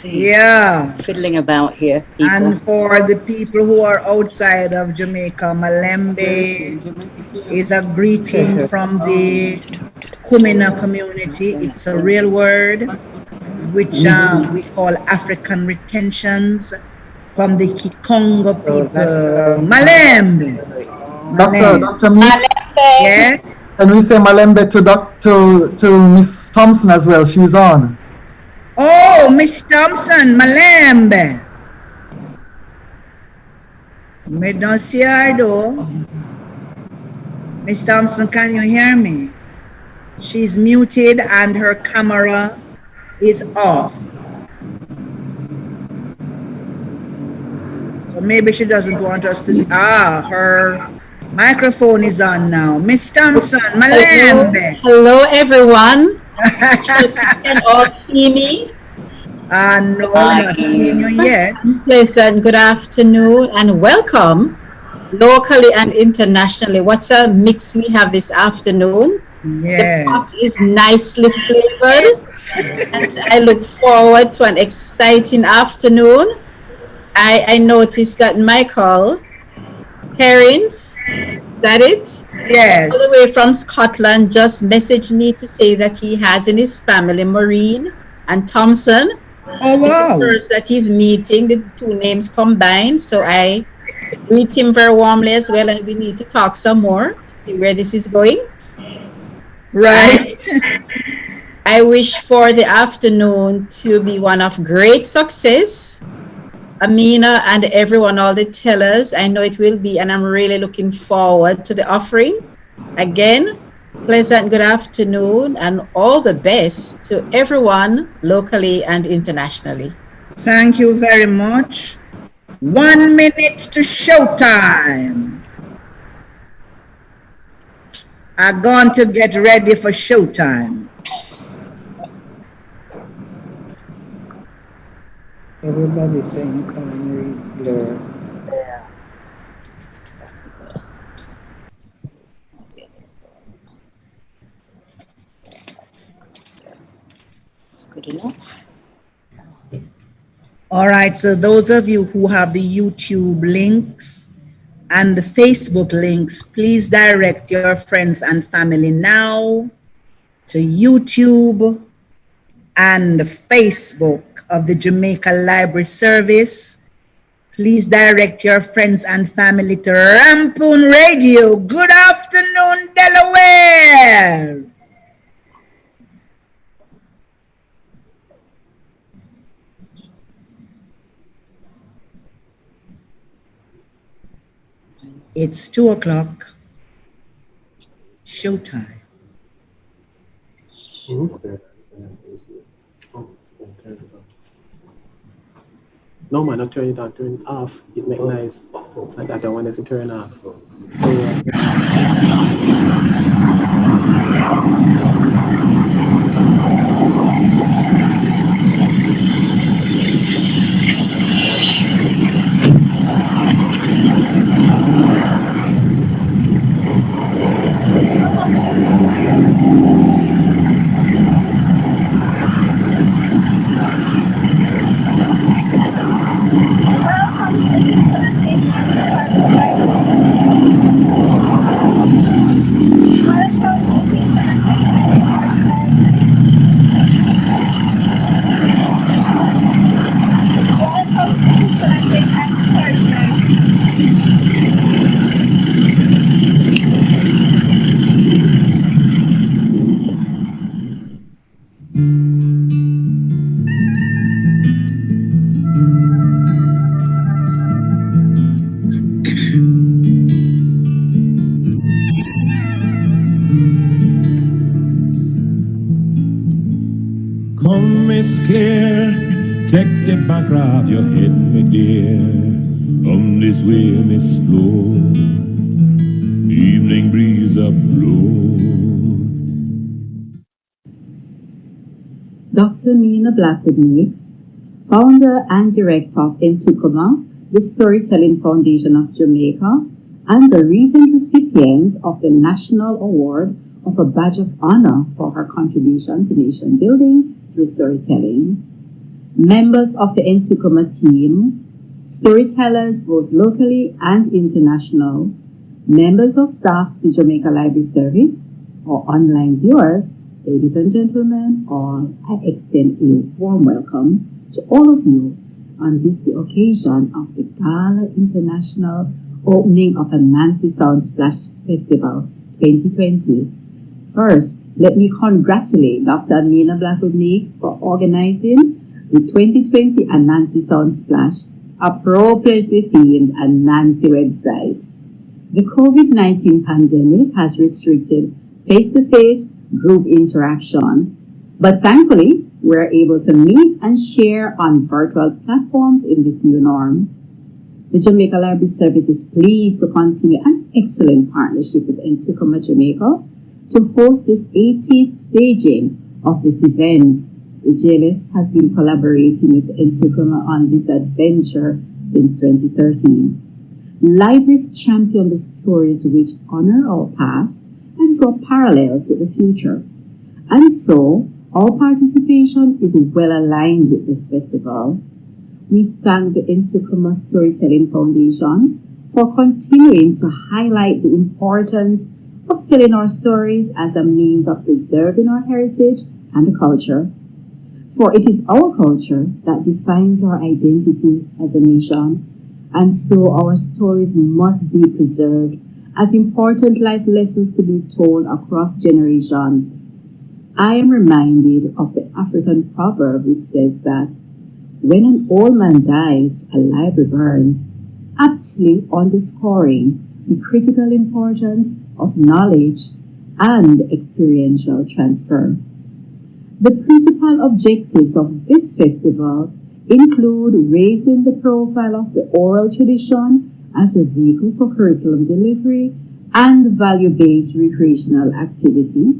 Yeah. Fiddling about here, people. And for the people who are outside of Jamaica, Malembe is a greeting from the Kumina community. It's a real word which we call African retentions from the Kikongo So that's people. Malembe. Malembe. Dr. Meek. Malembe. Yes. Can we say Malembe to Miss Thompson as well? She's on. Oh, Miss Thompson, Malembe. Me don't see her though. Miss Thompson, can you hear me? She's muted and her camera is off. So maybe she doesn't want us to see. Her microphone is on now. Miss Thompson, Malembe. Hello, everyone. Just you can all see me. No, not seeing you yet. Pleasant good afternoon and welcome locally and internationally. What's a mix we have this afternoon? Yes. The pot is nicely flavored and I look forward to an exciting afternoon. I noticed that Michael Herrings, is that it? Yes. All the way from Scotland just messaged me to say that he has in his family Maureen and Thompson. Oh, wow. The first that he's meeting, the two names combined. So I greet him very warmly as well, and we need to talk some more to see where this is going. Right. I wish for the afternoon to be one of great success. Amina and everyone, all the tellers, I know it will be, and I'm really looking forward to the offering. Again, pleasant good afternoon and all the best to everyone locally and internationally. Thank you very much. 1 minute to showtime. I'm going to get ready for showtime. Everybody's saying come and read there. It's good enough. All right, so those of you who have the YouTube links and the Facebook links, please direct your friends and family now to YouTube and Facebook of the Jamaica Library Service. Please direct your friends and family to Rampoon Radio. Good afternoon, Delaware. It's 2 o'clock. Showtime. No man, not turn it on, turn it off. It make nice. Like that, I want it to turn off. Come, Miss Clear, take the back of your head, my dear. Come this way, Miss Flo. Evening breeze up low. Dr. Mina Blackwood-Meeks, founder and director of Entukuma, the Storytelling Foundation of Jamaica, and the recent recipient of the National Award of a Badge of Honor for her contribution to nation building through storytelling. members of the Entukuma team, storytellers both locally and international, members of staff of the Jamaica Library Service, or online viewers, ladies and gentlemen, all I extend a warm welcome to all of you on this the occasion of the Gala International opening of Ananse Sound Splash Festival 2020. First, let me congratulate Dr. Amina Blackwood Meeks for organizing the 2020 Ananse Sound Splash, appropriately themed Ananse website. The COVID-19 pandemic has restricted face-to-face group interaction, but thankfully, we're able to meet and share on virtual platforms in this new norm. The Jamaica Library Service is pleased to continue an excellent partnership with Entukuma Jamaica to host this 18th staging of this event. The JLS has been collaborating with Entukuma on this adventure since 2013. Libraries champion the stories which honor our past and draw parallels with the future. And so, our participation is well aligned with this festival. We thank the Entukuma Storytelling Foundation for continuing to highlight the importance of telling our stories as a means of preserving our heritage and the culture. For it is our culture that defines our identity as a nation, and so our stories must be preserved as important life lessons to be told across generations. I am reminded of the African proverb which says that when an old man dies, a library burns, aptly underscoring the critical importance of knowledge and experiential transfer. The principal objectives of this festival include raising the profile of the oral tradition as a vehicle for curriculum delivery and value-based recreational activity,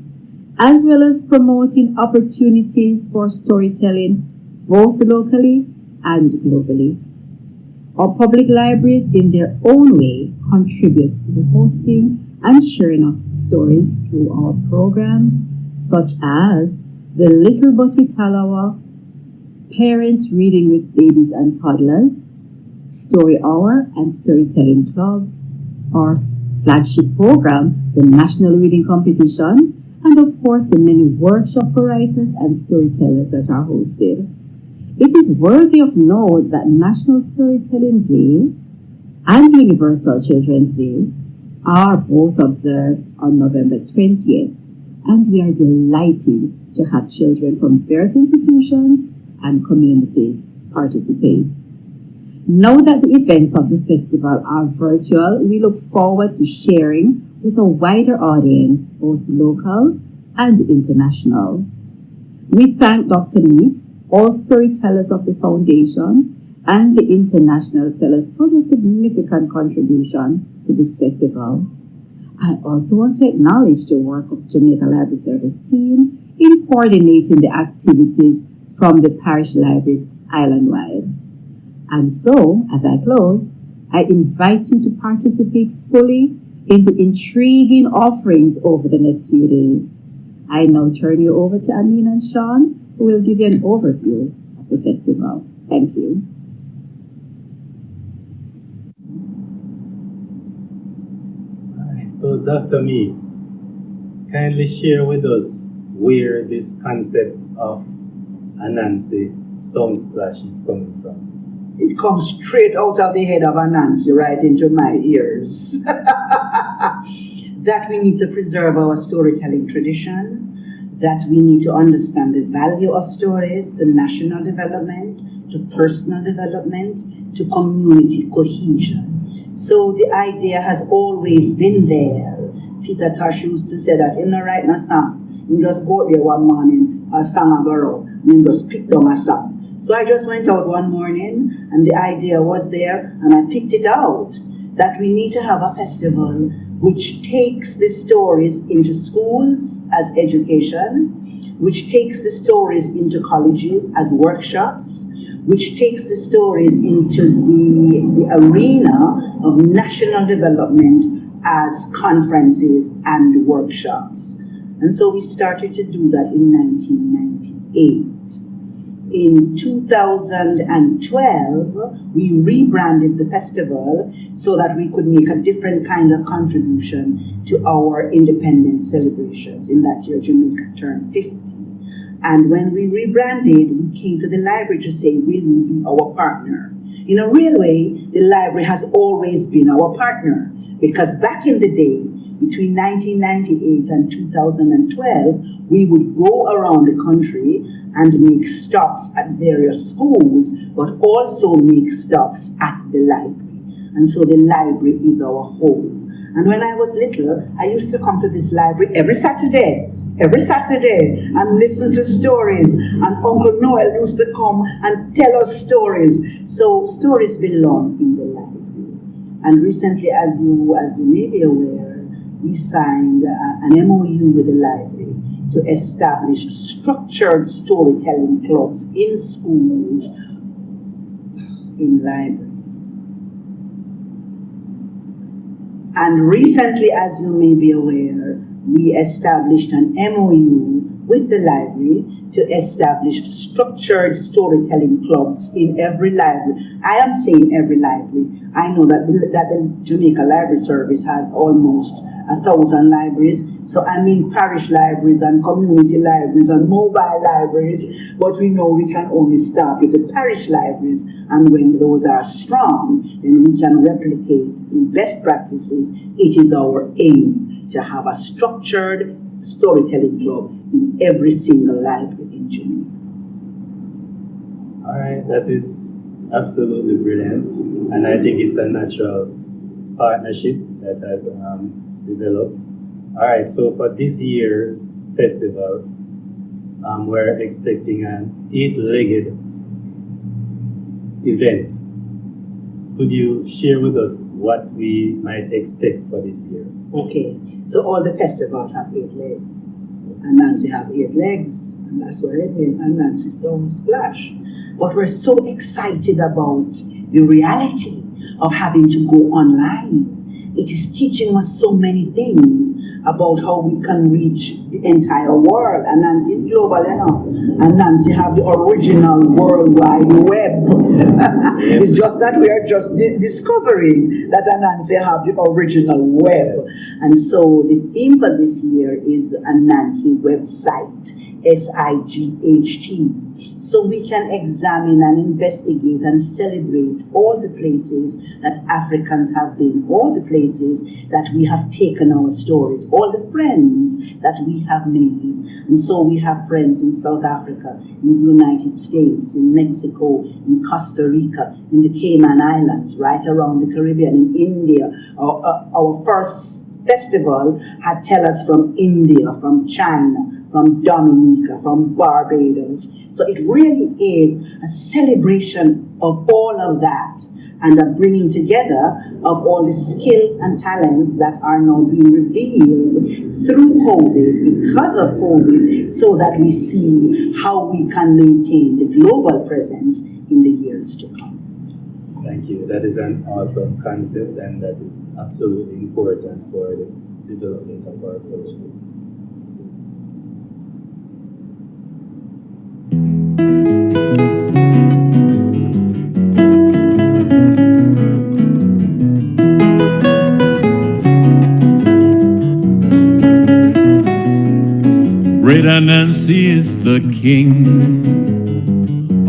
as well as promoting opportunities for storytelling both locally and globally. Our public libraries, in their own way, contribute to the hosting and sharing of stories through our programs, such as the Little Butty Talawa, Parents Reading with Babies and Toddlers, Story Hour and Storytelling Clubs, our flagship program, the National Reading Competition, and of course the many workshops for writers and storytellers that are hosted. It is worthy of note that National Storytelling Day and Universal Children's Day are both observed on November 20th, and we are delighted to have children from various institutions and communities participate. Now that the events of the festival are virtual, we look forward to sharing with a wider audience, both local and international. We thank Dr. Meeks, all storytellers of the foundation, and the international tellers for their significant contribution to this festival. I also want to acknowledge the work of the Jamaica Library Service team in coordinating the activities from the parish libraries island-wide. And so, as I close, I invite you to participate fully in the intriguing offerings over the next few days. I now turn you over to Amin and Sean, who will give you an overview of the festival. Thank you. All right, so Dr. Meeks, kindly share with us where this concept of Ananse Sound Splash is coming from. It comes straight out of the head of Ananse, right into my ears. That we need to preserve our storytelling tradition, that we need to understand the value of stories to national development, to personal development, to community cohesion. So the idea has always been there. Peter Tosh used to say that, not write a song. You just go there one morning, a song a go out, and you just pick down a song. So I just went out one morning, and the idea was there, and I picked it out, that we need to have a festival which takes the stories into schools as education, which takes the stories into colleges as workshops, which takes the stories into the arena of national development as conferences and workshops. And so we started to do that in 1998. in 2012, we rebranded the festival so that we could make a different kind of contribution to our independence celebrations. In that year, Jamaica turned 50. And when we rebranded, we came to the library to say, will you be our partner? In a real way, the library has always been our partner, because back in the day, between 1998 and 2012, we would go around the country and make stops at various schools, but also make stops at the library. And so the library is our home. And when I was little, I used to come to this library every Saturday and listen to stories. And Uncle Noel used to come and tell us stories. So stories belong in the library. And recently, as you may be aware, we signed an MOU with the library to establish structured storytelling clubs in schools, in libraries. And recently, as you may be aware, we established an MOU with the library to establish structured storytelling clubs in every library. I am saying every library. I know that the Jamaica Library Service has almost 1,000 libraries. So I mean parish libraries and community libraries and mobile libraries, but we know we can only start with the parish libraries, and when those are strong, then we can replicate through best practices. It is our aim to have a structured storytelling club in every single library in Jamaica. All right, that is absolutely brilliant, and I think it's a natural partnership that has developed. All right, so for this year's festival, we're expecting an 8-legged event. Could you share with us what we might expect for this year? Okay, so all the festivals have 8 legs. Ananse have 8 legs, and that's why they name Ananse Sound Splash. But we're so excited about the reality of having to go online. It is teaching us so many things about how we can reach the entire world. Ananse is global, you know. Ananse have the original World Wide Web. It's just that we are just discovering that Ananse have the original web. And so the theme for this year is Ananse website, SIGHT. So we can examine and investigate and celebrate all the places that Africans have been, all the places that we have taken our stories, all the friends that we have made. And so we have friends in South Africa, in the United States, in Mexico, in Costa Rica, in the Cayman Islands, right around the Caribbean, in India. Our first festival had tellers from India, from China, from Dominica, from Barbados. So it really is a celebration of all of that and a bringing together of all the skills and talents that are now being revealed through COVID, because of COVID, so that we see how we can maintain the global presence in the years to come. Thank you. That is an awesome concept, and that is absolutely important for the development of our culture. Great Ananse is the king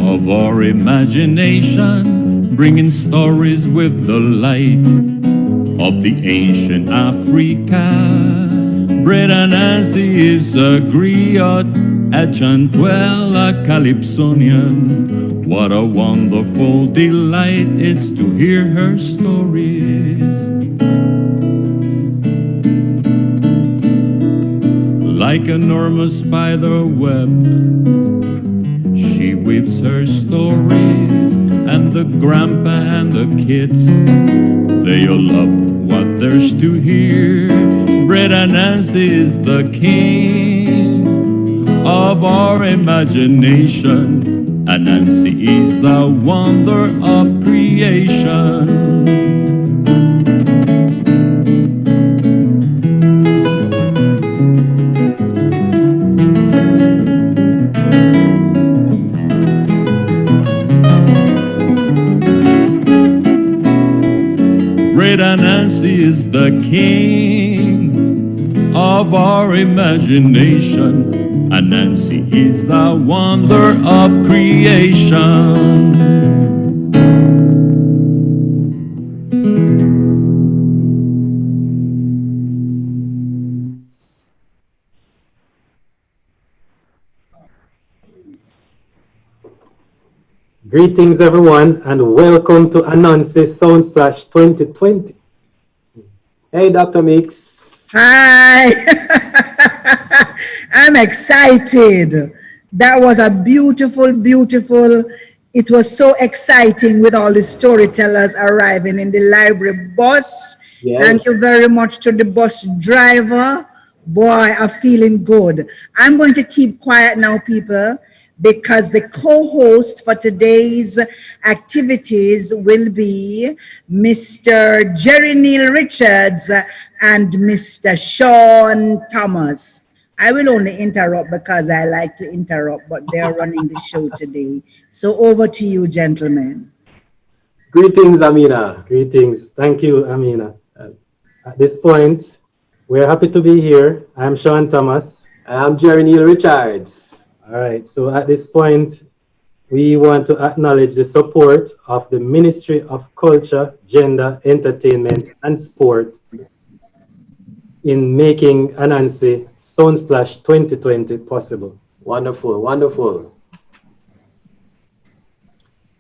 of our imagination, bringing stories with the light of the ancient Africa. Great Ananse is a griot, a chantuel, a calypsonian. What a wonderful delight is to hear her stories. Like an enormous spider web, she weaves her stories, and the grandpa and the kids, they all love what there's to hear. Great Ananse is the king of our imagination. Ananse is the wonder of creation. Ananse is the king of our imagination. Ananse is the wonder of creation. Greetings, everyone, and welcome to Ananse Sound 2020. Hey, Dr. Mix. Hi. I'm excited. That was a beautiful, beautiful. It was so exciting with all the storytellers arriving in the library bus. Yes. Thank you very much to the bus driver. Boy, I'm feeling good. I'm going to keep quiet now, people, because the co-host for today's activities will be Mr. Jerry Neil Richards and Mr. Sean Thomas. I will only interrupt because I like to interrupt, but they're running the show today. So over to you, gentlemen. Greetings, Amina. Greetings. Thank you, Amina. At this point, we're happy to be here. I'm Sean Thomas. And I'm Jerry Neil Richards. All right, so at this point, we want to acknowledge the support of the Ministry of Culture, Gender, Entertainment, and Sport in making Ananse Soundsplash 2020 possible. Wonderful, wonderful.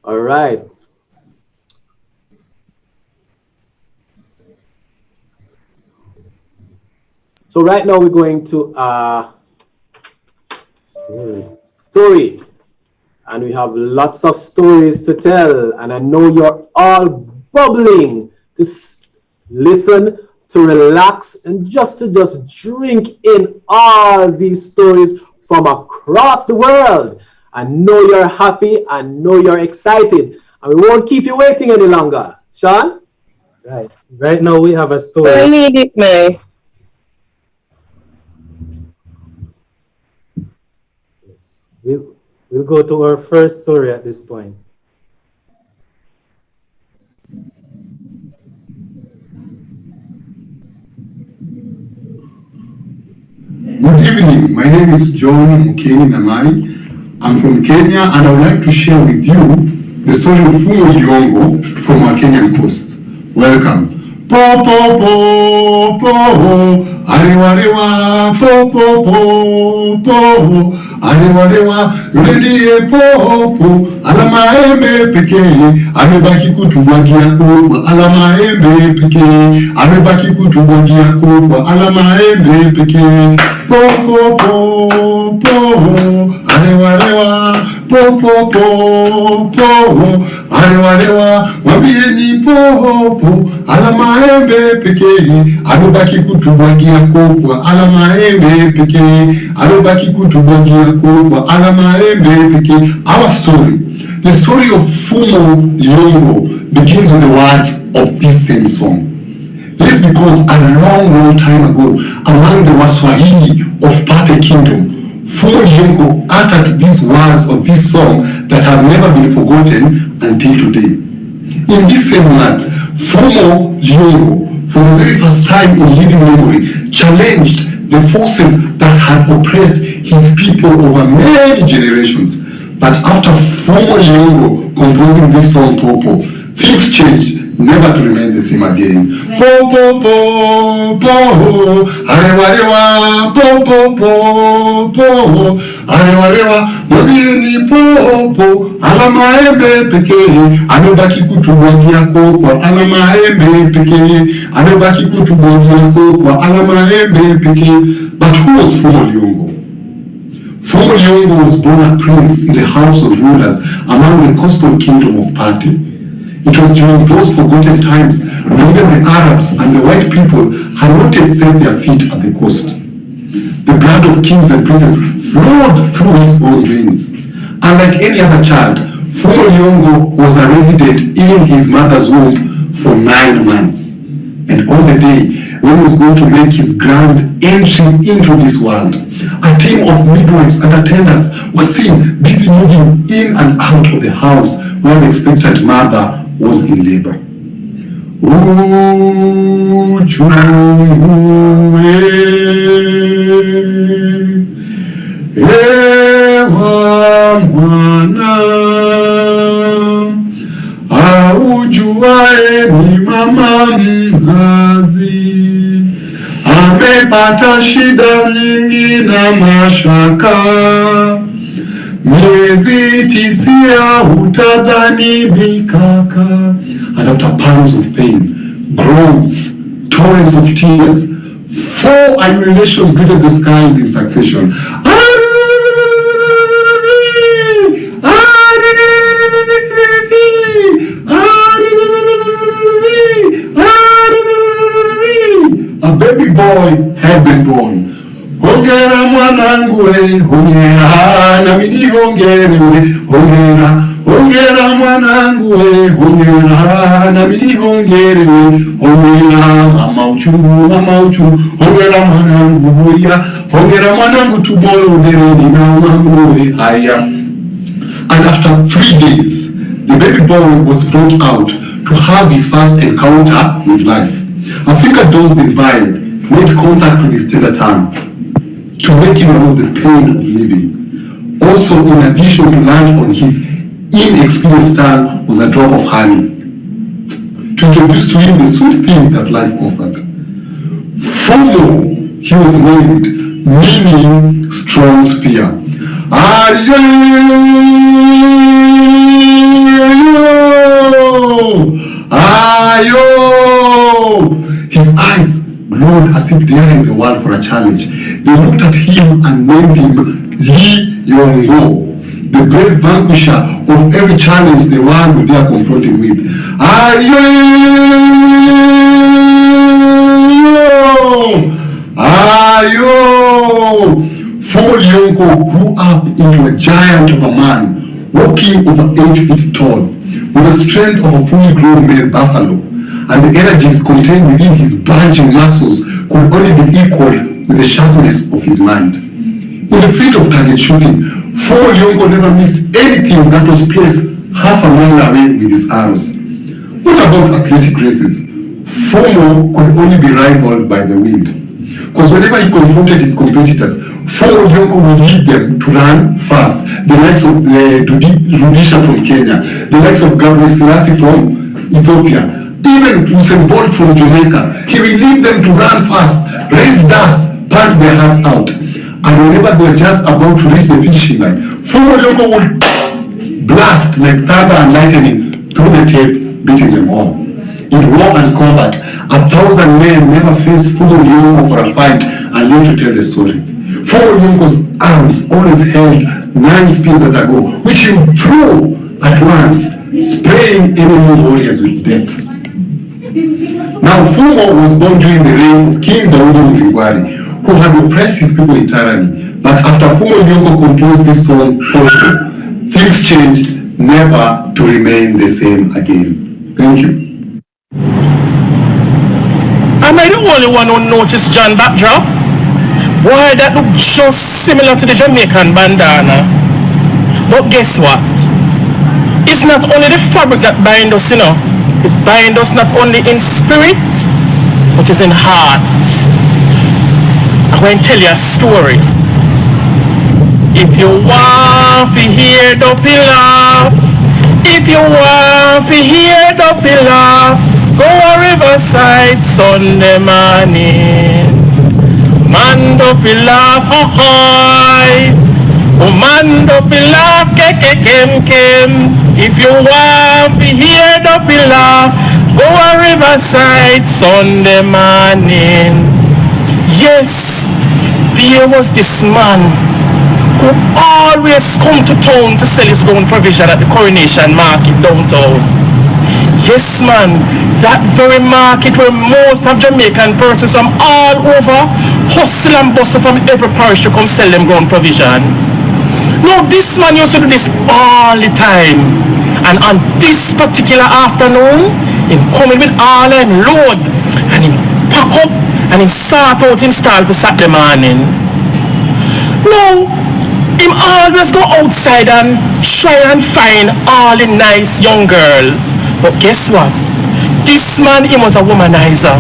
All right. So right now we're going to story, and we have lots of stories to tell, and I know you're all bubbling to listen, to relax, and just to drink in all these stories from across the world. I know you're happy, I know you're excited, and we won't keep you waiting any longer. Sean? Right now we have a story. I need it, man. We'll go to our first story at this point. Good evening. My name is John Mukeni Namari. I'm from Kenya, and I would like to share with you the story of Fumo Giongo from our Kenyan coast. Welcome. Po po po po, ariwa ariwa, po po po po, ariwa ariwa, yule ndiye popo, ala maembe pekee, amebaki kutubwagia kubwa, ala maembe pekee, amebaki kutubwagia kubwa, ala maembe pekee, po po po po, ariwa ariwa, po po po po, ariwa ariwa, wabieni popo, ala maembe pekee, amebaki kutubwagia kubwa, ala maembe pekee, amebaki kutubwagia kubwa, ala maembe pekee. Our story, the story of Fumo Giongo, begins with the words of this same song. This is because a long, long time ago, among the Waswahili of Pate Kingdom, Fumo Giongo uttered these words of this song that have never been forgotten until today. In these same words, Fumo Giongo, for the very first time in living memory, challenged the forces that had oppressed his people over many generations. But after Fumo Giongo composing this song, Popo, things changed, never to remain the same again. Po po po po, arewa arewa, po po po po, arewa arewa, wabieni popo, ala maembe pekee, amebaki kutubwagia kokwa, ala maembe pekee, amebaki kutubwagia kokwa, ala maembe pekee. But who was Fumo Giongo? Fumo Giongo was born a prince in the house of rulers among the coastal kingdom of Pate. It was during those forgotten times when even the Arabs and the white people had not yet set their feet at the coast. The blood of kings and princes flowed through his own veins. Unlike any other child, Fumo Giongo was a resident in his mother's womb for 9 months. And on the day when he was going to make his grand entry into this world, a team of midwives and attendants was seen busy moving in and out of the house where the expectant mother was in labor. Ujungue ewa mwana aujuae ni mama mzazi, amepata shida nyingi na mashaka, miezi tisia utadhani mikaka. And after pounds of pain, groans, torrents of tears, 4 annulations greeted the skies in succession. A baby boy had been born. Hongera mwanangu we, hongera na mimi hongera we, hongera. Hongera mwanangu we, hongera na mimi hongera we, hongera mama uchungu, hongera mwanangu hoya, hongera mwanangu tomorrow dereni na mwanangu we haya. And after 3 days, the baby boy was brought out to have his first encounter with life. Africa dozed in bile, made contact with his tender tongue to make him know the pain of living. Also, in addition to land on his inexperienced tongue was a drop of honey to introduce to him the sweet things that life offered. Furthermore, he was named, meaning strong spear. Ayo! Ayo! His eyes glowed as if daring the world for a challenge. They looked at him and named him Lee Yongo, the brave vanquisher of every challenge the world would dare confront him with. Ayo! Ayo! Fomo Lyongo grew up into a giant of a man, walking over 8 feet tall, with the strength of a fully grown male buffalo, and the energies contained within his bulging muscles could only be equaled with the sharpness of his mind. In the field of target shooting, Fomo Lyongo never missed anything that was placed half a mile away with his arrows. What about athletic races? Fomo could only be rivaled by the wind, because whenever he confronted his competitors, Fomo Lyongo would lead them to run fast. The likes of Rudisha from Kenya, the likes of Gabriel Selassie from Ethiopia, even Usain Bolt from Jamaica. He will lead them to run fast, raise dust, pant their hearts out. And whenever they were just about to reach the finishing line, Fomo Lyongo would blast like thunder and lightning through the tape, beating them all. In war and combat, 1,000 men never faced Fomo Lyongo for a fight and live to tell the story. Fomo Lyongo's arms always held 9 spears at a go, which he would throw at once, spraying enemy warriors with death. Now, Fomo was born during the reign of King Daudi Mlingwari, who had oppressed his people in tyranny. But after Fomo Lyongo composed this song, things changed, never to remain the same again. Thank you. Am I the only one who noticed John backdrop? Boy, that looked just similar to the Jamaican bandana. But guess what? It's not only the fabric that binds us, you know. It binds us not only in spirit, but it's in heart. I'm going to tell you a story. If you want to hear Dopey laugh, if you want to hear Dopey laugh, go a riverside Sunday morning. Man Dopey laugh, ahoy! Oh man Dopey laugh, kem. If you want to hear Dopey laugh, go a riverside Sunday morning. Yes, there was this man who always come to town to sell his own provision at the Coronation Market downtown. Yes, man, that very market where most of Jamaican persons from all over hustle and bustle from every parish to come sell them grown provisions. Now, this man used to do this all the time. And on this particular afternoon, he coming with all him load and he pack up and he sort out him stall for Saturday morning. Now, him always go outside and try and find all the nice young girls. But guess what? This man, he was a womanizer.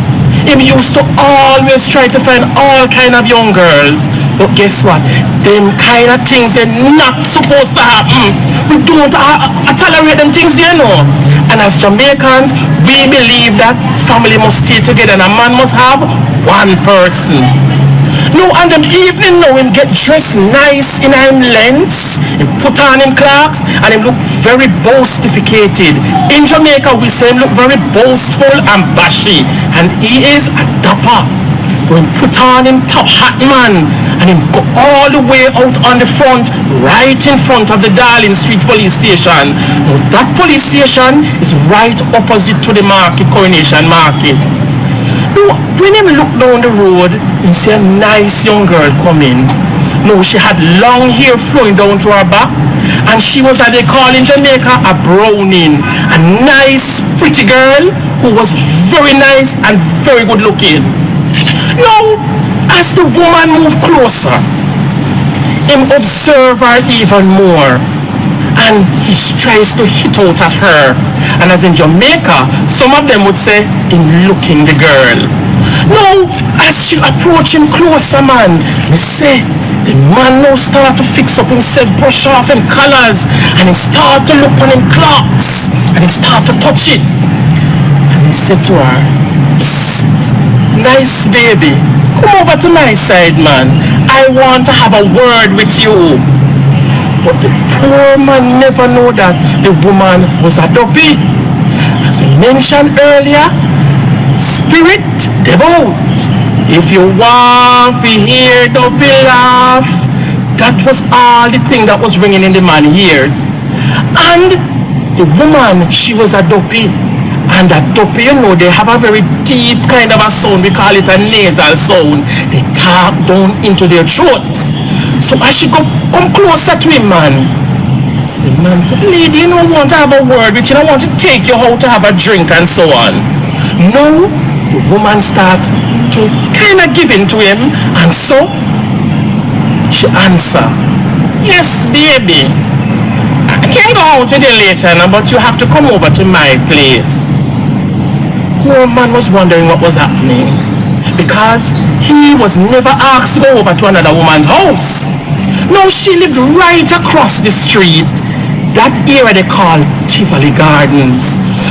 He used to always try to find all kind of young girls. But guess what? Them kind of things they're not supposed to happen. We don't tolerate them things, you know. And as Jamaicans, we believe that family must stay together and a man must have one person. No, and them evening now him get dressed nice in him lengths, him put on him clocks, and him look very boastificated. In Jamaica, we say him look very boastful and bashy, and he is a dapper. When put on him top hat man, and him go all the way out on the front, right in front of the Darling Street police station. Now that police station is right opposite to the market, Coronation Market. Now, when him look down the road, he see a nice young girl coming. No, she had long hair flowing down to her back, and she was, as they call in Jamaica, a browning. A nice, pretty girl who was very nice and very good looking. Now, as the woman moved closer, him observe her even more, and he tries to hit out at her. And as in Jamaica, some of them would say, him looking the girl. Now, as she approach him closer, man, they say, the man now start to fix up himself, brush off him collars, and he start to look on him clocks, and he start to touch it. And he said to her, "Psst, nice baby, come over to my side, man. I want to have a word with you." But the poor man never know that the woman was a dopey. As we mentioned earlier, spirit devout. If you want to hear dopey laugh, that was all the thing that was ringing in the man's ears. And the woman, she was a dopey. And that dopey, you know, they have a very deep kind of a sound. We call it a nasal sound. They talk down into their throats. So as she come closer to him, man, the man said, "Lady, you don't want to have a word with you. I want to take you out to have a drink and so on." No, the woman start to kind of give in to him, and so she answer, "Yes, baby. I can go out with you later, but you have to come over to my place." Poor man was wondering what was happening, because he was never asked to go over to another woman's house. No, she lived right across the street. That area they call Tivoli Gardens.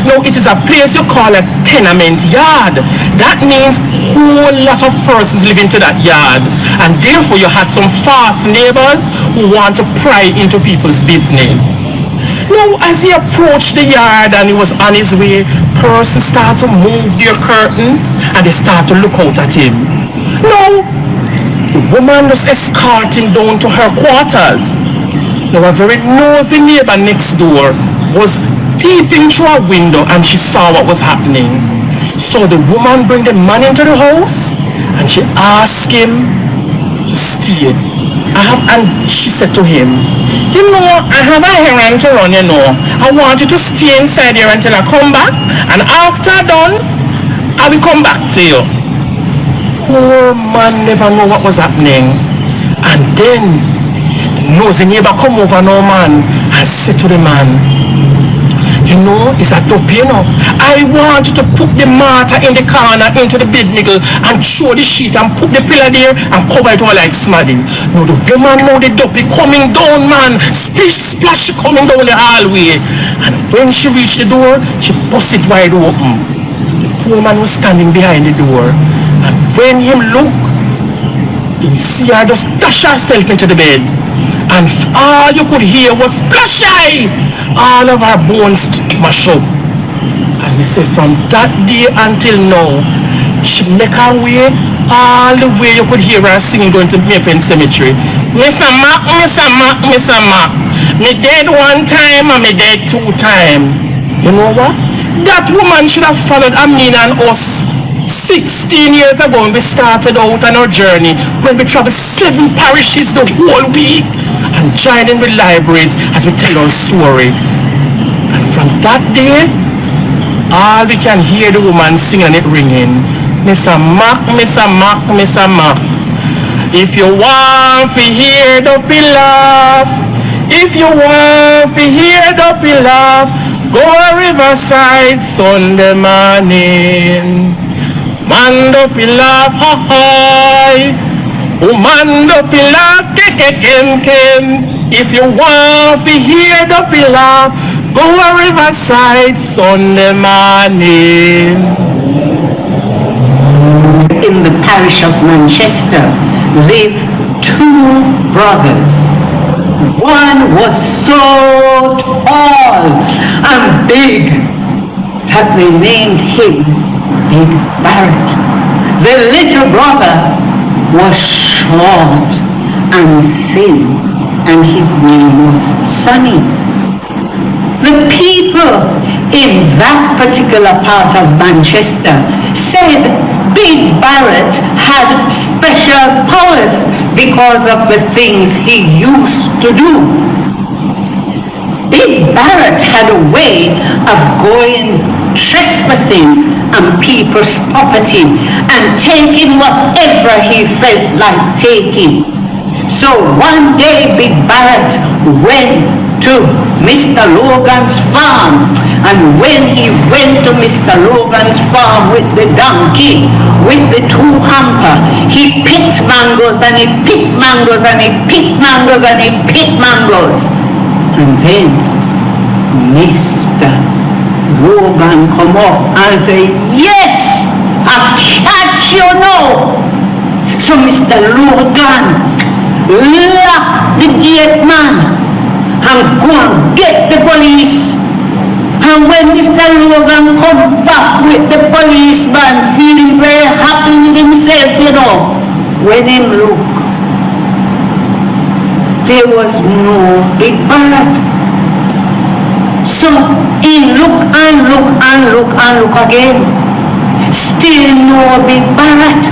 Now, it is a place you call a tenement yard. That means whole lot of persons live into that yard. And therefore, you had some fast neighbors who want to pry into people's business. Now, as he approached the yard and he was on his way, persons start to move their curtain and they start to look out at him. Now, the woman was escorting down to her quarters. Now, a very nosy neighbor next door was peeping through a window and she saw what was happening. So the woman bring the man into the house and she asked him to stay. And she said to him, "You know, I have a errand to run, you know. I want you to stay inside here until I come back, and after I'm done, I will come back to you." Poor man never know what was happening. And then nosy neighbor come over now, man, and said to the man, "You know, it's a dopey, you know. I want you to put the mortar in the corner into the bed middle and throw the sheet and put the pillow there and cover it all like smaddy." Now the woman know the dopey coming down, man. Splish, splash, coming down the hallway. And when she reached the door, she bust it wide open. The poor man was standing behind the door. And when him look, he see her just dash herself into the bed. And all you could hear was splash eye. All of her bones mash up. And he said from that day until now, she make her way all the way you could hear her singing going to Maple Cemetery. "Mr. Mac, Mr. Mac, Mr. Mac. Me dead one time and me dead two times." You know what? That woman should have followed Amina and us 16 years ago when we started out on our journey, when we traveled 7 parishes the whole week and joining with libraries as we tell our story. And from that day, all we can hear the woman singing and it ringing. "Mr. Mac, Mr. Mac, Mr. Mac. If you want to hear the laugh, if you want to hear the laugh, go a riverside Sunday morning. Man up he laugh ha hi. Woman up he laugh kem. If you want to hear the he laugh, go a riverside Sunday morning. In the parish of Manchester live two brothers. One was so tall and big that they named him Big Barrett. The little brother was short and thin, and his name was Sonny. The people in that particular part of Manchester said Big Barrett had special powers because of the things he used to do. Big Barrett had a way of going trespassing on people's property and taking whatever he felt like taking. So one day Big Barrett went to Mr. Logan's farm, and when he went to Mr. Logan's farm with the donkey, with the two hamper, he picked mangoes and he picked mangoes and he picked mangoes and he picked mangoes. And then Mr. Logan come up and say, "Yes, I catch you now." So Mr. Logan lock the gate man and go and get the police. And when Mr. Logan come back with the policeman, feeling very happy with himself, you know, when him look, there was no Big Barrett. So he look and look and look and look again. Still no Big Barrett.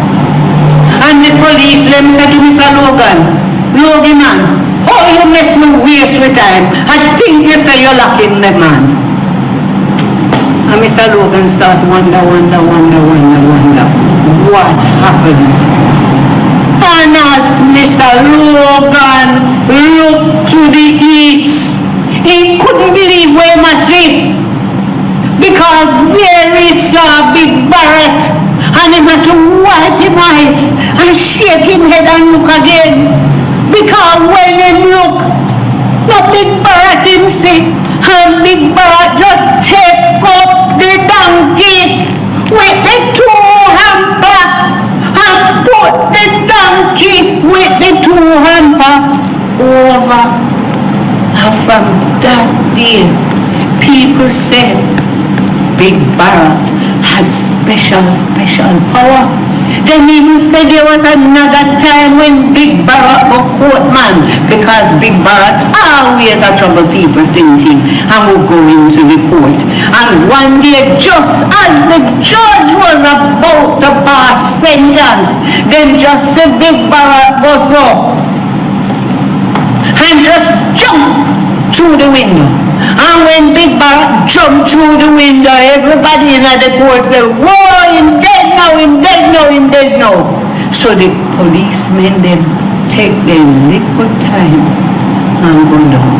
And the police them said to Mr. Logan, "Logan man, how you make me waste with time? I think you say you're locking the man." And Mr. Logan start wonder what happened. And as Mr. Logan looked to the east, he couldn't believe where he must see, because there he saw Big Barrett, and he had to wipe his eyes and shake his head and look again, because when he look, the Big Barrett him see, and Big Barrett just take up the donkey with the two hamper and put the donkey with the two hamper over. And from that day, people said Big Barrett had special power. Then even said there was another time when Big Barrett was court man, because Big Barrett always a trouble people thinking and would go into the court. And one day, just as the judge was about to pass sentence, then just said Big Barrett was up and just jumped through the window. And when Big Barrett jumped through the window, everybody in the court said, "Whoa, him dead now, him dead now, him dead now." So the policemen then take their little time and go down.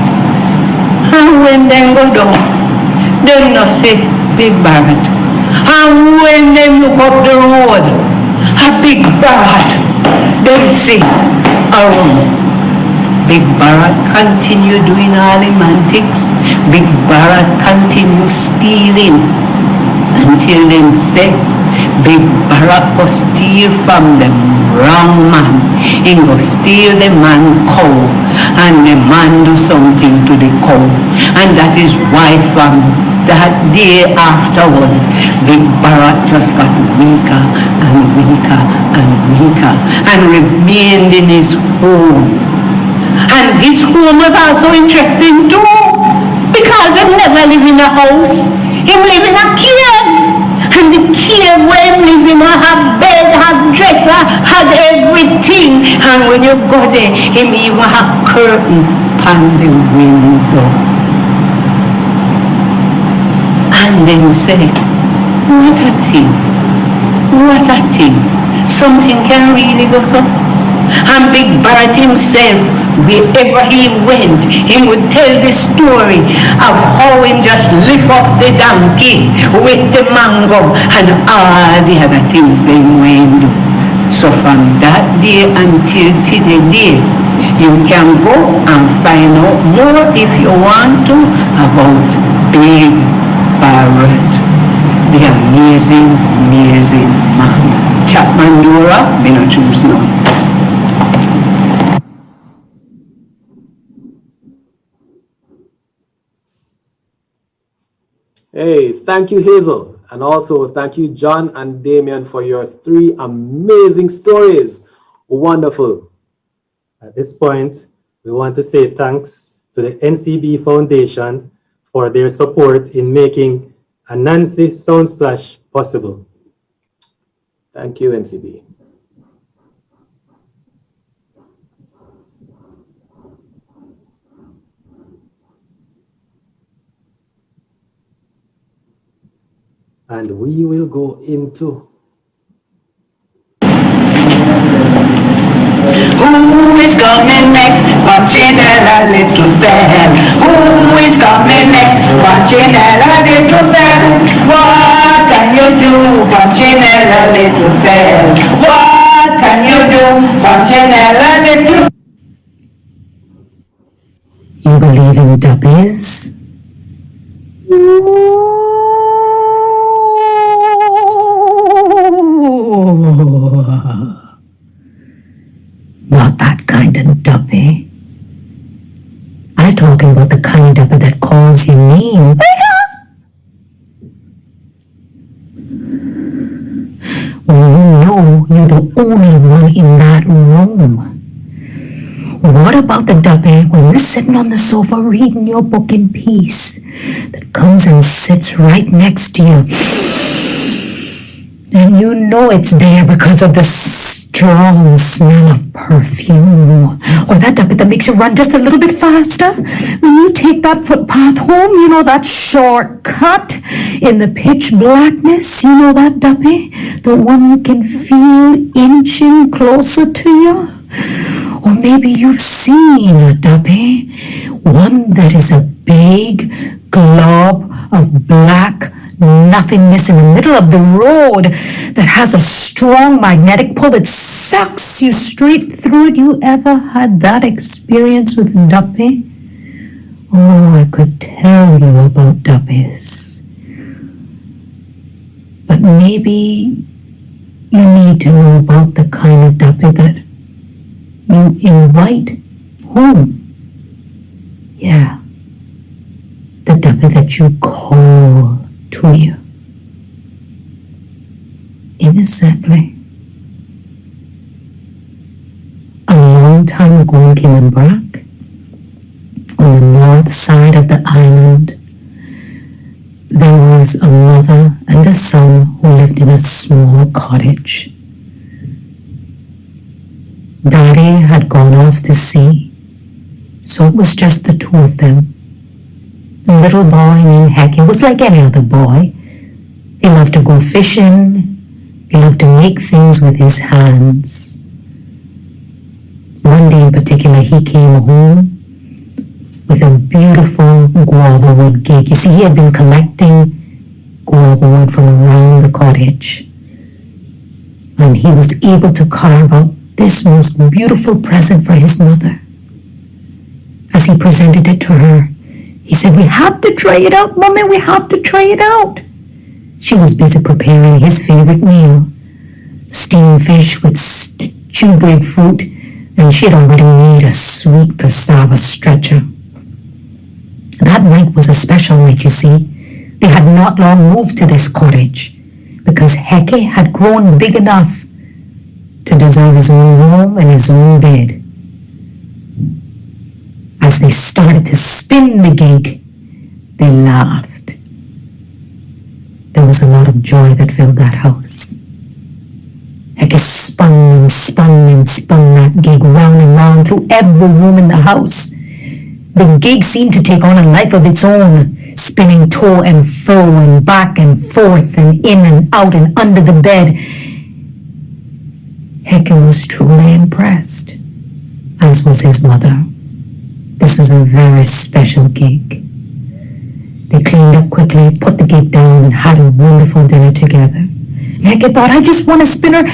And when they go down, they not see Big Barrett. And when they look up the road, a Big Barrett, they see around. Big Barrett continue doing all him antics. Big Barrett continue stealing until them say Big Barrett go steal from the wrong man. He go steal the man cow, and the man do something to the cow. And that is why from that day afterwards, Big Barrett just got weaker and weaker and weaker and remained in his home. And his home was also interesting too, because he never lived in a house. He lived in a cave. And the cave where he lived in had bed, had dresser, had everything. And when you go there, he even had curtain on the window. And then you say, what a thing. What a thing. Something can really go so. And Big Barrett himself, wherever he went, he would tell the story of how him just lift up the donkey with the mango and all the other things they went do. So from that day until today, you can go and find out more if you want to about Big Barrett, the amazing, amazing man. Chapman Dora, me not choose now. Hey, thank you, Hazel. And also thank you, John and Damien, for your 3 amazing stories. Wonderful. At this point, we want to say thanks to the NCB Foundation for their support in making Ananse Sound Splash possible. Thank you, NCB. And we will go into Who is coming next? Punchinella, little fell. Who is coming next? Punchinella, little fell. What can you do? Punchinella, little fell. What can you do? Punchinella, little. You believe in duppies? Not that kind of duppy. I'm talking about the kind of duppy that calls your name. When you know you're the only one in that room. What about the duppy when you're sitting on the sofa reading your book in peace that comes and sits right next to you? And you know it's there because of the strong smell of perfume. Or that duppy that makes you run just a little bit faster. When you take that footpath home, you know that shortcut in the pitch blackness, you know that duppy? The one you can feel inching closer to you? Or maybe you've seen a duppy, one that is a big glob of black nothingness in the middle of the road that has a strong magnetic pull that sucks you straight through it. You ever had that experience with a duppy? Oh, I could tell you about duppies. But maybe you need to know about the kind of duppy that you invite home. Yeah. The duppy that you call to you. Innocently. A long time ago in Kimmenbrook, on the north side of the island, there was a mother and a son who lived in a small cottage. Daddy had gone off to sea, so it was just the two of them. A little boy named Hecky was like any other boy. He loved to go fishing. He loved to make things with his hands. One day in particular, he came home with a beautiful guava wood gig. You see, he had been collecting guava wood from around the cottage. And he was able to carve out this most beautiful present for his mother. As he presented it to her, he said, "We have to try it out, Mommy, we have to try it out." She was busy preparing his favorite meal, steamed fish with stewed breadfruit, and she had already made a sweet cassava stretcher. That night was a special night, you see. They had not long moved to this cottage because Hecky had grown big enough to deserve his own room and his own bed. As they started to spin the gig, they laughed. There was a lot of joy that filled that house. Hecky spun and spun and spun that gig round and round through every room in the house. The gig seemed to take on a life of its own, spinning to and fro and back and forth and in and out and under the bed. Hecke was truly impressed, as was his mother. This was a very special gig. They cleaned up quickly, put the gig down, and had a wonderful dinner together. Hecke thought, I just want to spin her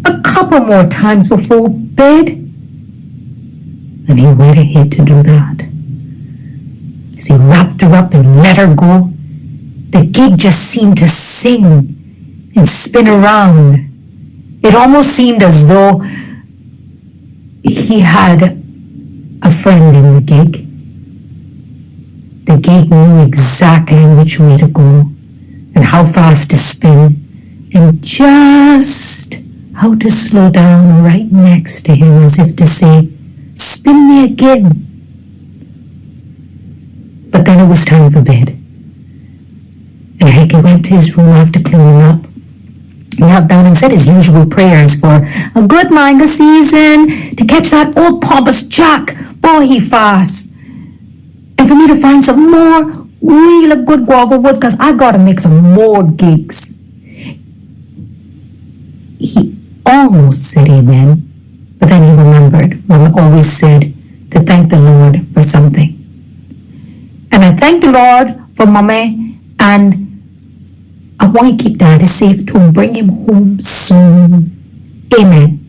a couple more times before bed. And he went ahead to do that. As he wrapped her up and let her go, the gig just seemed to sing and spin around. It almost seemed as though he had a friend in the gig. The gig knew exactly which way to go and how fast to spin and just how to slow down right next to him, as if to say, spin me again. But then it was time for bed. And Hecke went to his room after cleaning up, knelt down and said his usual prayers for a good manga season, to catch that old pompous Jack, boy he fast, and for me to find some more really good guava wood, because I gotta make some more gigs. He almost said amen, but then he remembered Mama always said to thank the Lord for something. And I thank the Lord for Mama, and I want to keep Daddy safe to bring him home soon. Amen.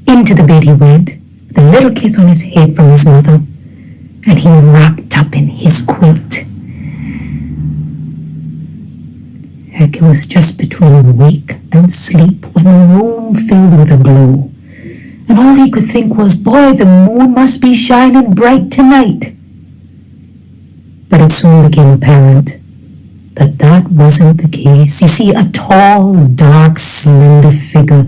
Into the bed he went, with a little kiss on his head from his mother, and he wrapped up in his quilt. Hecke was just between wake and sleep when the room filled with a glow, and all he could think was, boy, the moon must be shining bright tonight. But it soon became apparent that that wasn't the case. You see, a tall, dark, slender figure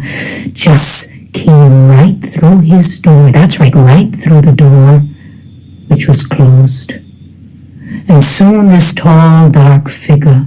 just came right through his door. That's right, right through the door, which was closed. And soon this tall, dark figure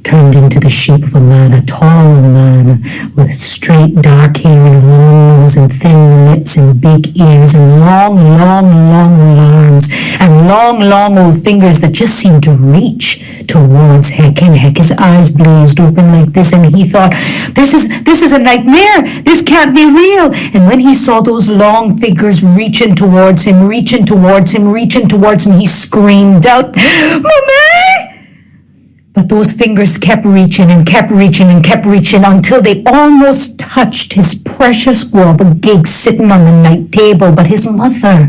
turned into the shape of a man, a tall man with straight dark hair and a long nose and thin lips and big ears and long arms and long old fingers that just seemed to reach towards Hecke. And Hecke's eyes blazed open like this, and he thought, this is a nightmare. This can't be real. And when he saw those long figures reaching towards him, he screamed out, Mama! But those fingers kept reaching until they almost touched his precious guava gig sitting on the night table. But his mother,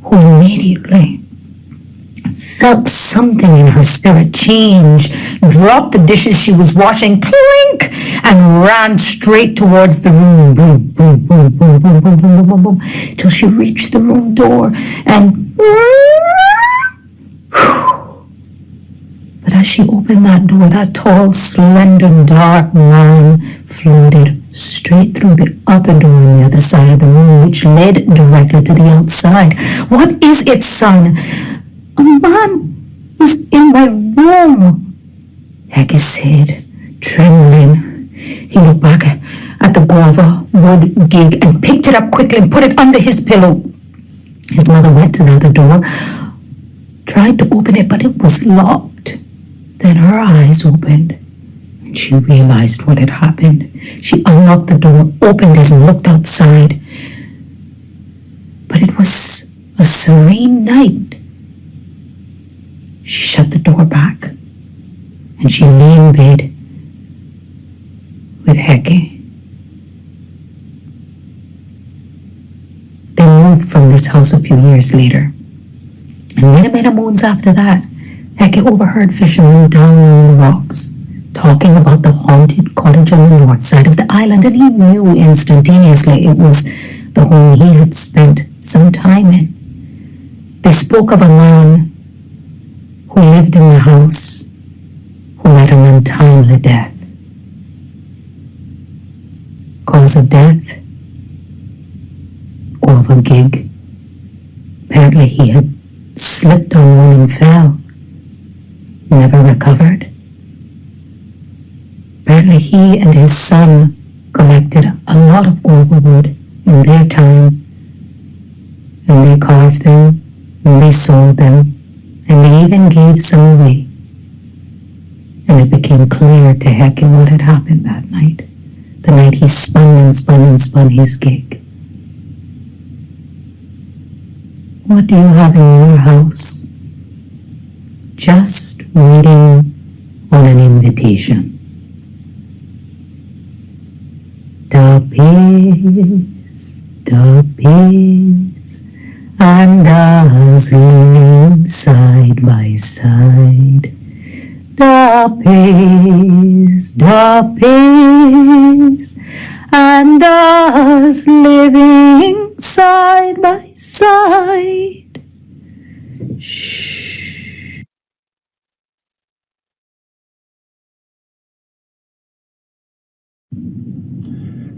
who immediately felt something in her spirit change, dropped the dishes she was washing, clink, and ran straight towards the room, boom, boom, boom, boom, boom, boom, boom, boom, boom, till she reached the room door, and but as she opened that door, that tall, slender, dark man floated straight through the other door on the other side of the room, which led directly to the outside. What is it, son? A man was in my room, Hecke said, trembling. He looked back at the guava wood gig and picked it up quickly and put it under his pillow. His mother went to the other door, tried to open it, but it was locked. Then her eyes opened, and she realized what had happened. She unlocked the door, opened it, and looked outside. But it was a serene night. She shut the door back, and she lay in bed with Hecke. They moved from this house a few years later, and many moons after that, Hecke overheard fishermen down on the rocks talking about the haunted cottage on the north side of the island, and he knew instantaneously it was the home he had spent some time in. They spoke of a man who lived in the house who met an untimely death. Cause of death? Guava gig. Apparently he had slipped on one and fell. Never recovered. Apparently he and his son collected a lot of guava wood in their time, and they carved them, and they sold them, and they even gave some away. And it became clear to Heckin what had happened that night. The night he spun and spun and spun his gig. What do you have in your house? Just waiting on an invitation. The peace, and us living side by side. The peace, and us living side by side. Shh.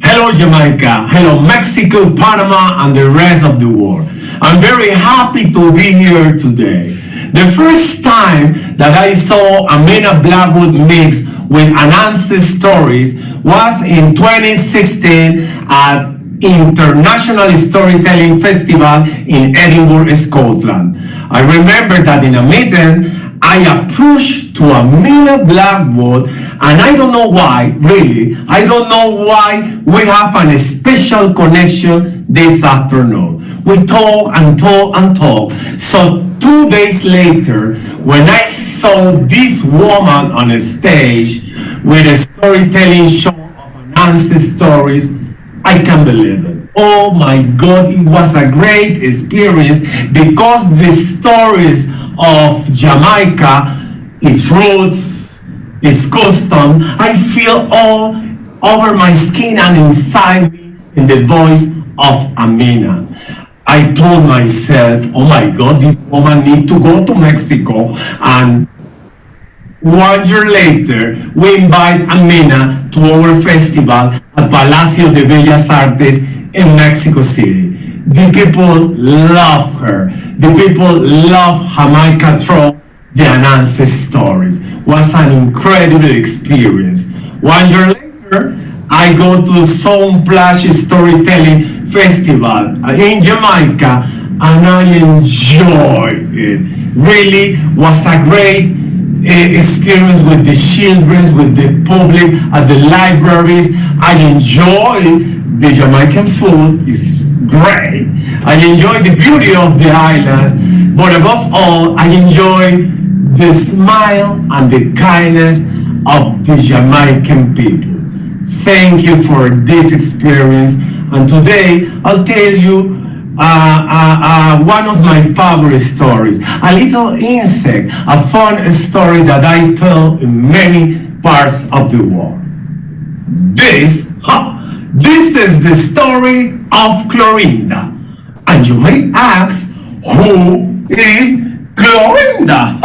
Hello Jamaica, hello Mexico, Panama, and the rest of the world. I'm very happy to be here today. The first time that I saw Amina Blackwood mix with Ananse Stories was in 2016 at International Storytelling Festival in Edinburgh, Scotland. I remember that in a meeting, I approached to Amina Blackwood, and I don't know why, really, I don't know why we have a special connection this afternoon. We talk and talk and talk. So 2 days later, when I saw this woman on a stage with a storytelling show of Ananse Stories, I can't believe it. Oh my God, it was a great experience because the stories of Jamaica, its roots, its custom, I feel all over my skin and inside me in the voice of Amina. I told myself, oh my God, this woman needs to go to Mexico. And 1 year later, we invite Amina to our festival at Palacio de Bellas Artes in Mexico City. The people love her. The people love Jamaica through the Ananse Stories. Was an incredible experience. 1 year later, I go to Soundplash Storytelling Festival in Jamaica, and I enjoy it. Really was a great experience with the children, with the public, at the libraries. I enjoy the Jamaican food, is great. I enjoy the beauty of the islands, but above all, I enjoy the smile and the kindness of the Jamaican people. Thank you for this experience. And today, I'll tell you one of my favorite stories, a little insect, a fun story that I tell in many parts of the world. This is the story of Clorinda. And you may ask, who is Clorinda?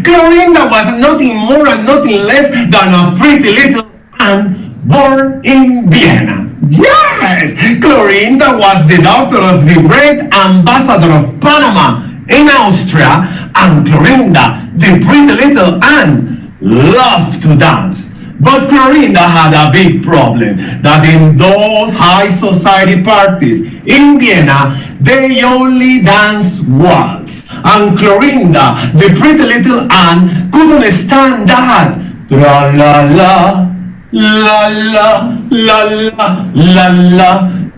Clorinda was nothing more and nothing less than a pretty little Anne born in Vienna. Yes, Clorinda was the daughter of the great ambassador of Panama in Austria, and Clorinda, the pretty little Anne, loved to dance. But Clorinda had a big problem, that in those high society parties in Vienna, they only dance waltz. And Clorinda, the pretty little Anne, couldn't stand that. Tra-la-la, la-la, la-la, la-la,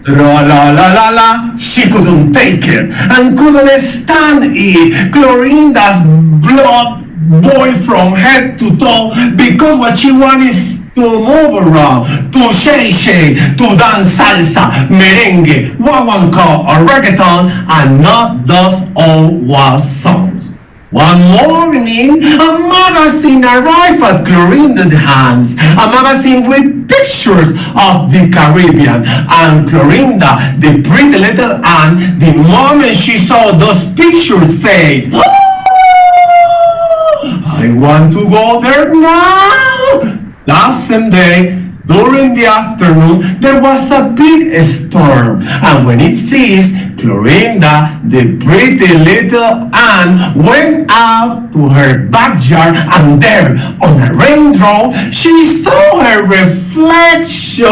tra-la-la-la-la. She couldn't take it and couldn't stand it. Clorinda's blood boiled from head to toe because what she wanted is to move around, to shake, to dance salsa, merengue, guaguancó, or reggaeton, and not those old waltz songs. One morning, a magazine arrived at Clorinda's hands, a magazine with pictures of the Caribbean. And Clorinda, the pretty little Anne, the moment she saw those pictures, said, I want to go there now. That same day, during the afternoon, there was a big storm. And when it ceased, Clorinda, the pretty little Anne, went out to her backyard, and there, on a raindrop, she saw her reflection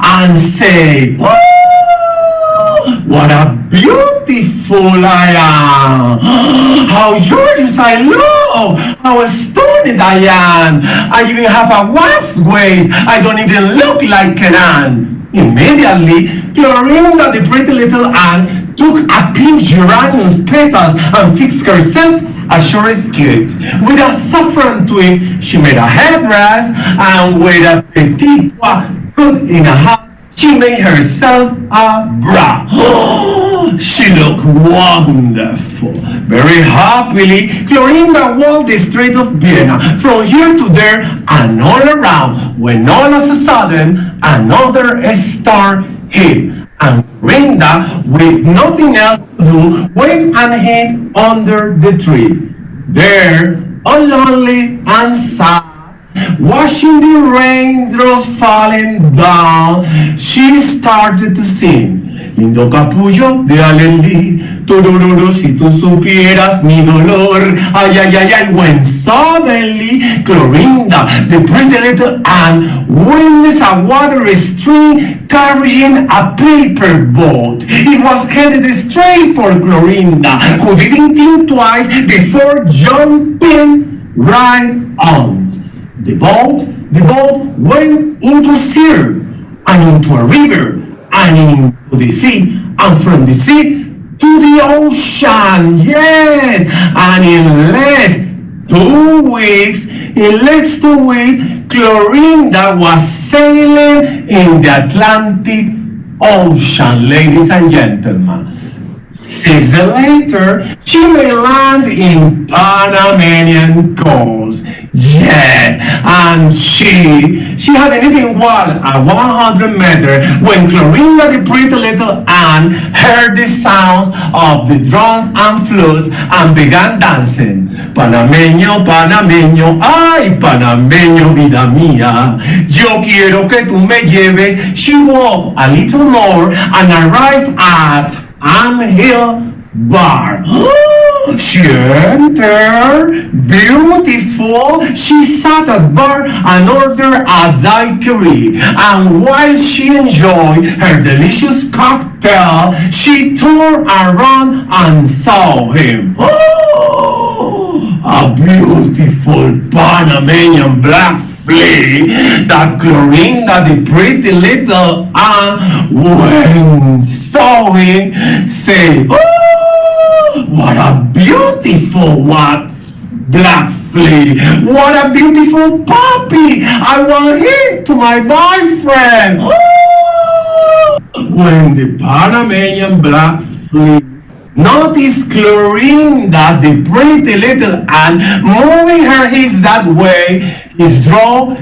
and said, what a beautiful I am! How gorgeous I look! How How stoned I am! I even have a wife's ways. I don't even look like Kenan. Immediately, Clorinda, the pretty little Anne, took a pink geranium's petals and fixed herself a short skirt. With a saffron twig, she made a headdress, and with a petit pois put in a hat, she made herself a bra. She looked wonderful. Very happily, Clorinda walked the street of Vienna from here to there and all around, when all of a sudden another star hit. And Clorinda, with nothing else to do, went and hid under the tree. There, all lonely and sad, watching the raindrops falling down, she started to sing. Lindo capullo de alelí, turururu, si tú supieras mi dolor, ay, ay, ay, ay, when suddenly Clorinda, the pretty little Anne, witnessed a watery stream carrying a paper boat. It was headed straight for Clorinda, who didn't think twice before jumping right on. The boat went into a sea and into a river and into the sea, and from the sea to the ocean. Yes, and in less 2 weeks, Clorinda was sailing in the Atlantic Ocean, ladies and gentlemen. 6 days later, she may land in Panamanian coast. Yes, and she hadn't even walked a 100 meters when Clorinda, the pretty little Anne, heard the sounds of the drums and flutes and began dancing. Panameño, panameño, ay, panameño, vida mía, yo quiero que tú me lleves. She walked a little more and arrived at Am Hill Bar. She entered, beautiful. She sat at bar and ordered a daiquiri. And while she enjoyed her delicious cocktail, she turned around and saw him. A beautiful Panamanian black flea that Clorinda, the pretty little Anne, when saw him, say, what a beautiful black flea. What a beautiful puppy. I want him to my boyfriend. When the Panamanian black flea noticed Clorinda, the pretty little Anne, moving her hips that way, his jaw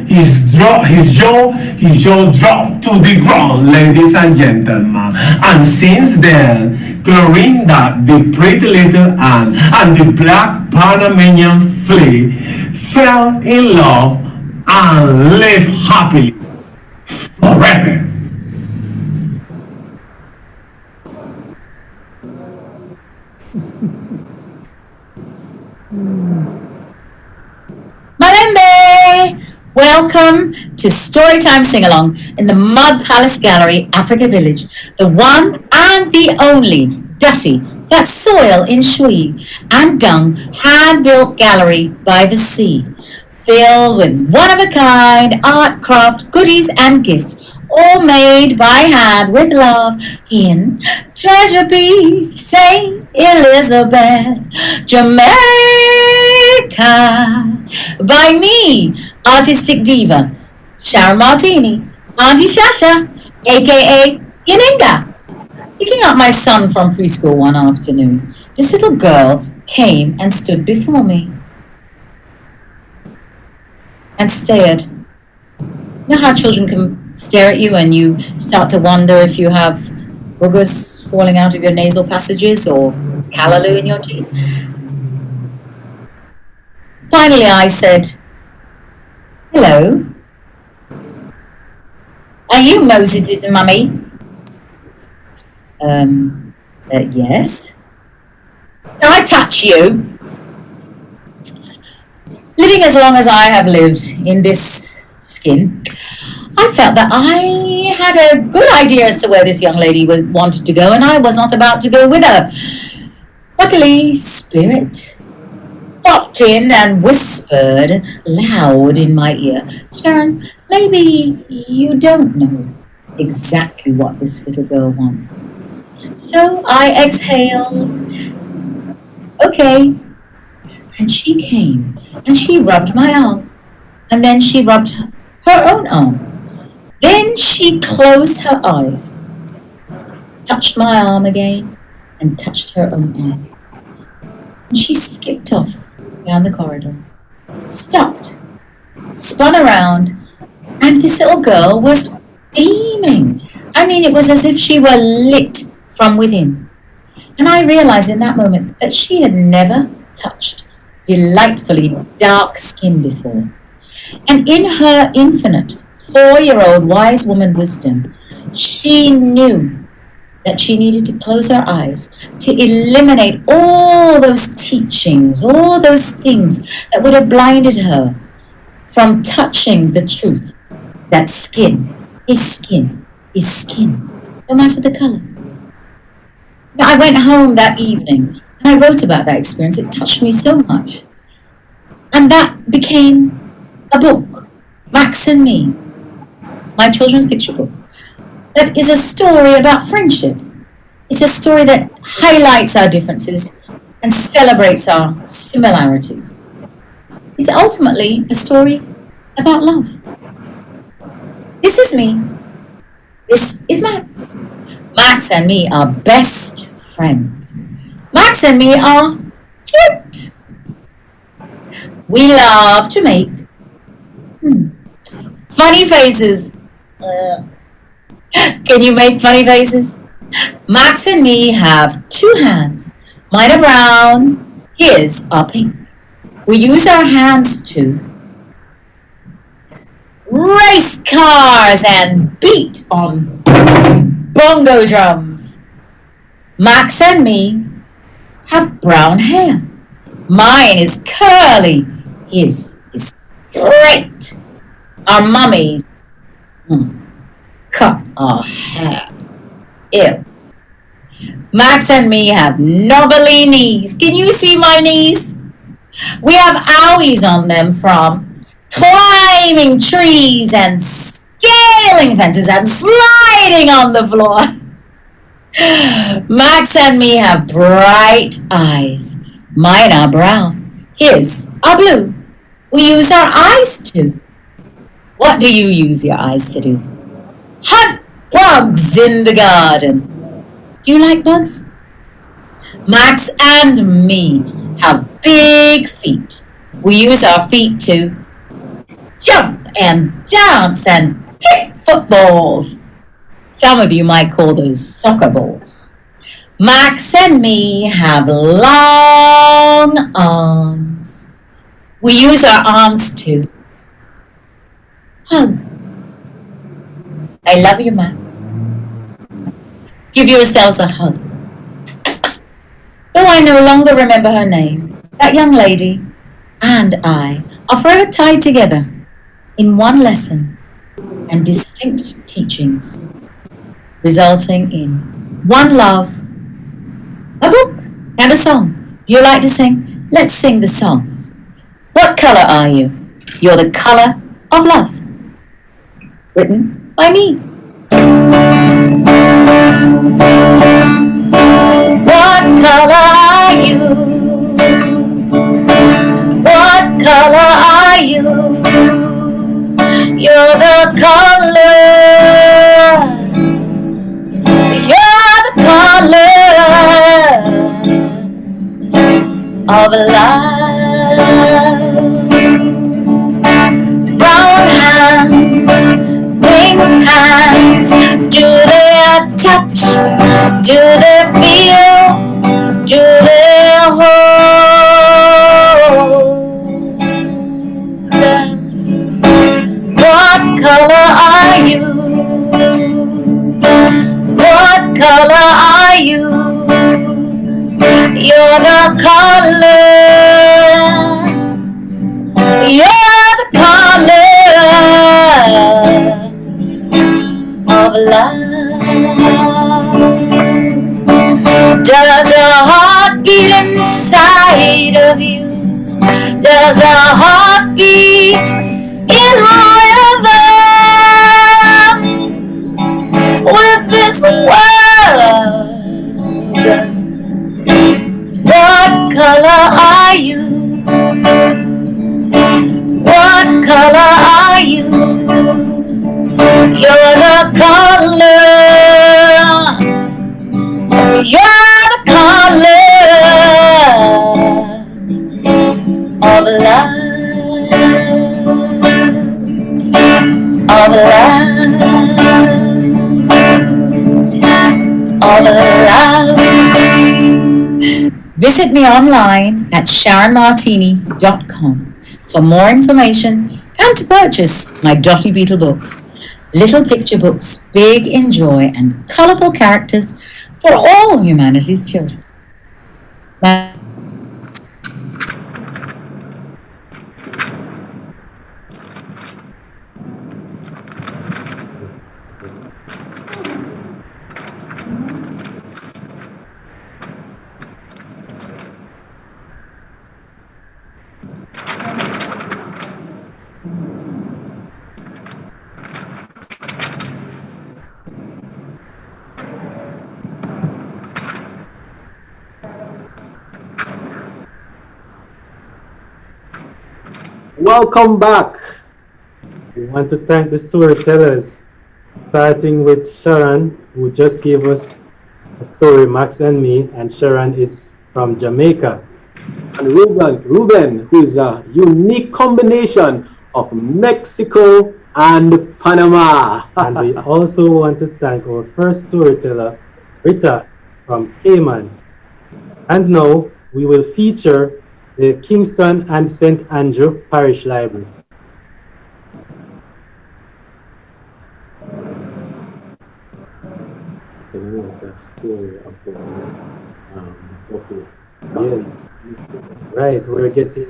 dropped to the ground, ladies and gentlemen. And since then, Clorinda, the pretty little Anne, and the black Panamanian flea fell in love and lived happily forever. Malembe! Welcome to Storytime Sing-Along in the Mud Palace Gallery, Africa Village, the one and the only dirty, that soil in Shui and dung hand-built gallery by the sea, filled with one-of-a-kind art, craft, goodies and gifts, all made by hand with love in Treasure Beach, St. Elizabeth, Jamaica, by me, artistic diva, Sharon Martini, Auntie Shasha, aka Yaninga. Picking up my son from preschool one afternoon, this little girl came and stood before me and stared. You know how children can stare at you and you start to wonder if you have boogers falling out of your nasal passages or callaloo in your teeth? Finally, I said, hello. Are you Moses' mummy? Yes. Can I touch you? Living as long as I have lived in this skin, I felt that I had a good idea as to where this young lady wanted to go, and I was not about to go with her. Luckily, Spirit, popped in and whispered loud in my ear, "Sharon, maybe you don't know exactly what this little girl wants." So I exhaled, "Okay." And she came and she rubbed my arm, and then she rubbed her own arm. Then she closed her eyes, touched my arm again, and touched her own arm. And she skipped off down the corridor, stopped, spun around, and this little girl was beaming. I mean, it was as if she were lit from within. And I realized in that moment that she had never touched delightfully dark skin before. And in her infinite 4-year-old wise woman wisdom, she knew that she needed to close her eyes to eliminate all those teachings, all those things that would have blinded her from touching the truth that skin is skin is skin, no matter the color. Now, I went home that evening and I wrote about that experience. It touched me so much. And that became a book, Max and Me, my children's picture book. That is a story about friendship. It's a story that highlights our differences and celebrates our similarities. It's ultimately a story about love. This is me. This is Max. Max and me are best friends. Max and me are cute. We love to make funny faces. Can you make funny faces? Max and me have 2 hands. Mine are brown, his are pink. We use our hands to race cars and beat on bongo drums. Max and me have brown hair. Mine is curly, his is straight. Our mummies cut our hair. Ew. Max and me have knobbly knees. Can you see my knees? We have owies on them from climbing trees and scaling fences and sliding on the floor. Max and me have bright eyes. Mine are brown. His are blue. We use our eyes to. What do you use your eyes to do? Hunt bugs in the garden. You like bugs? Max and me have big feet. We use our feet to jump and dance and kick footballs. Some of you might call those soccer balls. Max and me have long arms. We use our arms to hug. I love you, Max. Give yourselves a hug. Though I no longer remember her name, that young lady and I are forever tied together in one lesson and distinct teachings, resulting in one love, a book, and a song. Do you like to sing? Let's sing the song. What color are you? You're the color of love. Written by me. What color are you? What color are you? You're the color. You're the color of love. Brown hands, pink hands, do they touch? Do they feel? Do they hold? What color are you? What color are you? You're the color. You're the color of love. Does a heart beat inside of you? Does a heartbeat in rhythm with this world? What color are you? What color are you? You're the color. You're the color of love, of love, of love. Visit me online at sharonmartini.com for more information and to purchase my Dottie Beetle books. Little picture books, big in joy and colorful characters for all humanity's children. Welcome back. We want to thank the storytellers, starting with Sharon, who just gave us a story, Max and me, and Sharon is from Jamaica. And Ruben, who is a unique combination of Mexico and Panama. And we also want to thank our first storyteller, Rita, from Cayman. And now we will feature the Kingston and St. Andrew Parish Library. That story about okay. Yes, right, we're getting.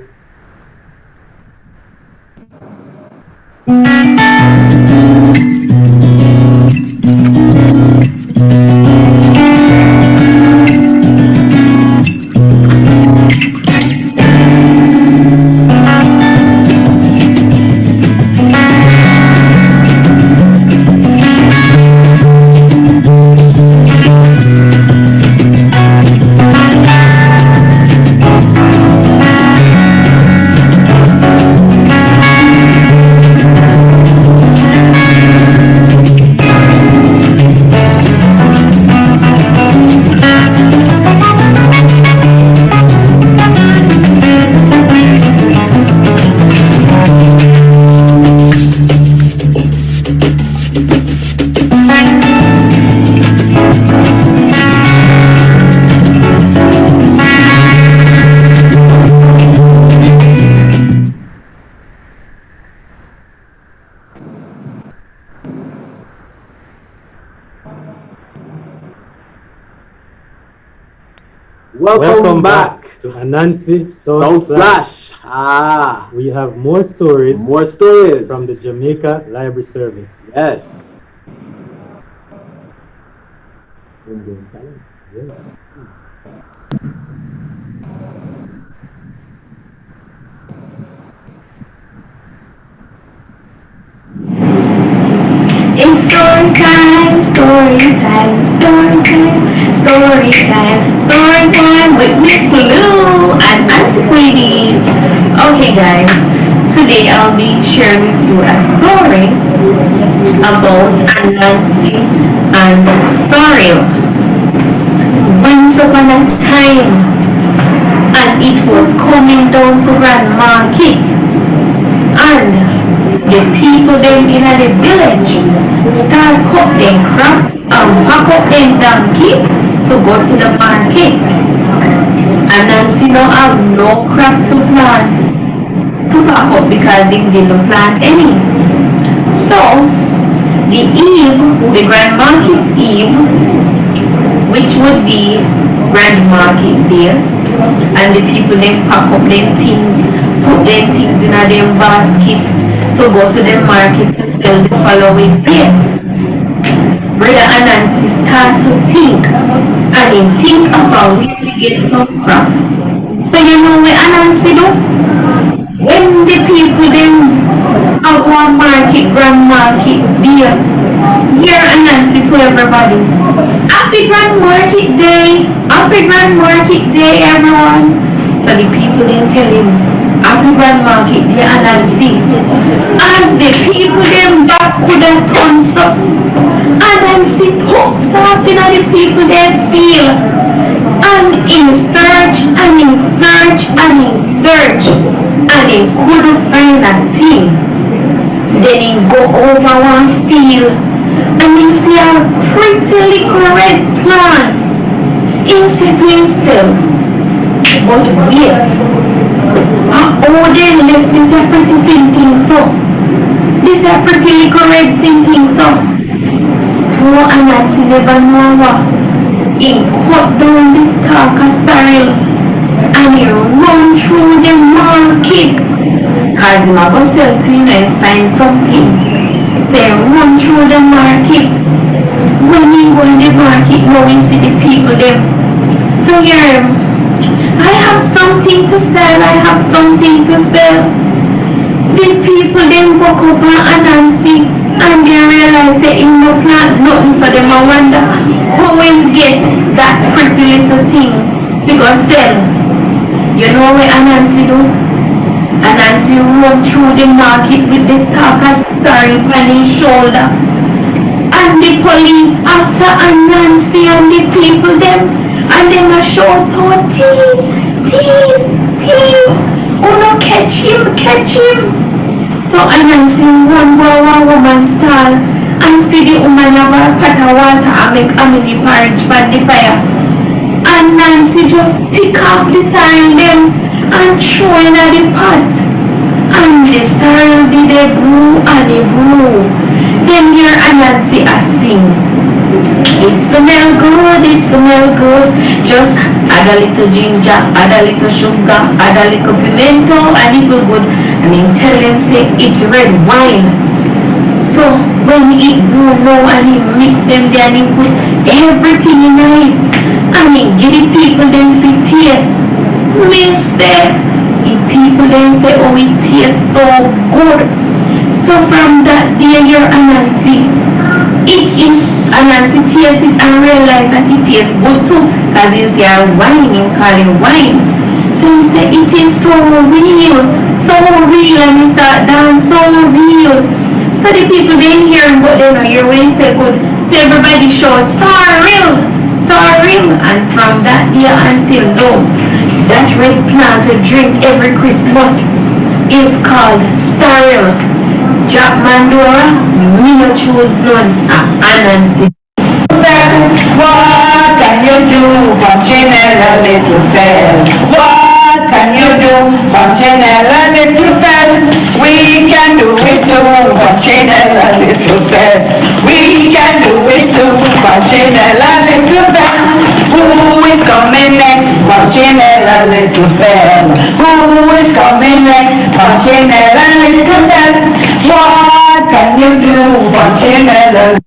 Welcome back to Ananse Sound Flash. We have more stories. More stories from the Jamaica Library Service. Yes. Yes. It's story time, story time, story time, story time, story time with Miss Lou and Auntie Queenie. Okay guys, today I'll be sharing with you a story about Ananse and Sorrel. Once upon a time, and it was coming down to Grand Market, and the people them in the village start cut them crop and pack up them donkey to go to the market. And Nancy now have no crop to plant to pack up because he didn't plant any. So the Grand Market Eve, which would be Grand Market Day, and the people then pack up them things, put them things in a them basket to go to the market to sell the following day. Brother Ananse start to think, and he think of a way to get some crop So you know what Ananse do? When the people them have one market, grand market there, here Ananse to everybody. Happy Grand Market Day! Happy Grand Market Day, everyone! So the people then tell him, Happy Grand Market Day, Ananse. As the people them back with their thumbs up, Ananse talks off in the people they feel. And in search, and in search, and in search, and he couldn't find a thing. Then he go over one field and he see a pretty little red plant. He said to himself, but wait, oh they left this a pretty same thing so. This a pretty little red same thing so. Oh, Ananse never know what. He cut down the stalk of sorrel and he run through the market. Cause he might go sell to him and find something. So he run through the market. When he go in the market, now we see the people there. So here, I have something to sell, I have something to sell. The people then walk up on Ananse and they realize that him no plant nothing, so they might wonder how he get that pretty little thing. Because sell. You know what Ananse do? Ananse run through the market with the stalk of sorrel on his shoulder. And the police after Ananse and the people them, and them a shout out, thief, thief, thief. Oh no, catch him, catch him. So Ananse run go a woman's stall and see the woman have a pot of water and make the porridge by the fire. And Nancy just pick off the sorrel them and throw in at the pot. And the sorrel did a brew and a brew. Then hear Ananse a sing. It smell good, it smell good. Just add a little ginger, add a little sugar, add a little pimento, and it will good. And then tell them say it's red wine. So when it brew now and he mix them there and he put everything in it and he give the people them for taste. Me say, the people then say, oh it tastes so good. So from that day your Ananse, it is Ananse taste it and realize that it tastes good too. Because he's here wine, he call it wine. So he say it is so real, and he start dance so real. So the people didn't hear him, but they know hear when he say good. So everybody shout, sorrel, sorrel. And from that day until now, that red plant we drink every Christmas is called sorrel. Jack Mandora, me no choose none, Ananse. What can you do for Janelle, a little fell? What can you do for Janelle, a little fell? We can do it too for Janelle, a little fell. We can do it too for Janelle, a little fell. Who is coming next for Janelle, a little fell? Who is coming next for Janelle, a little fell? What can you do for Janelle?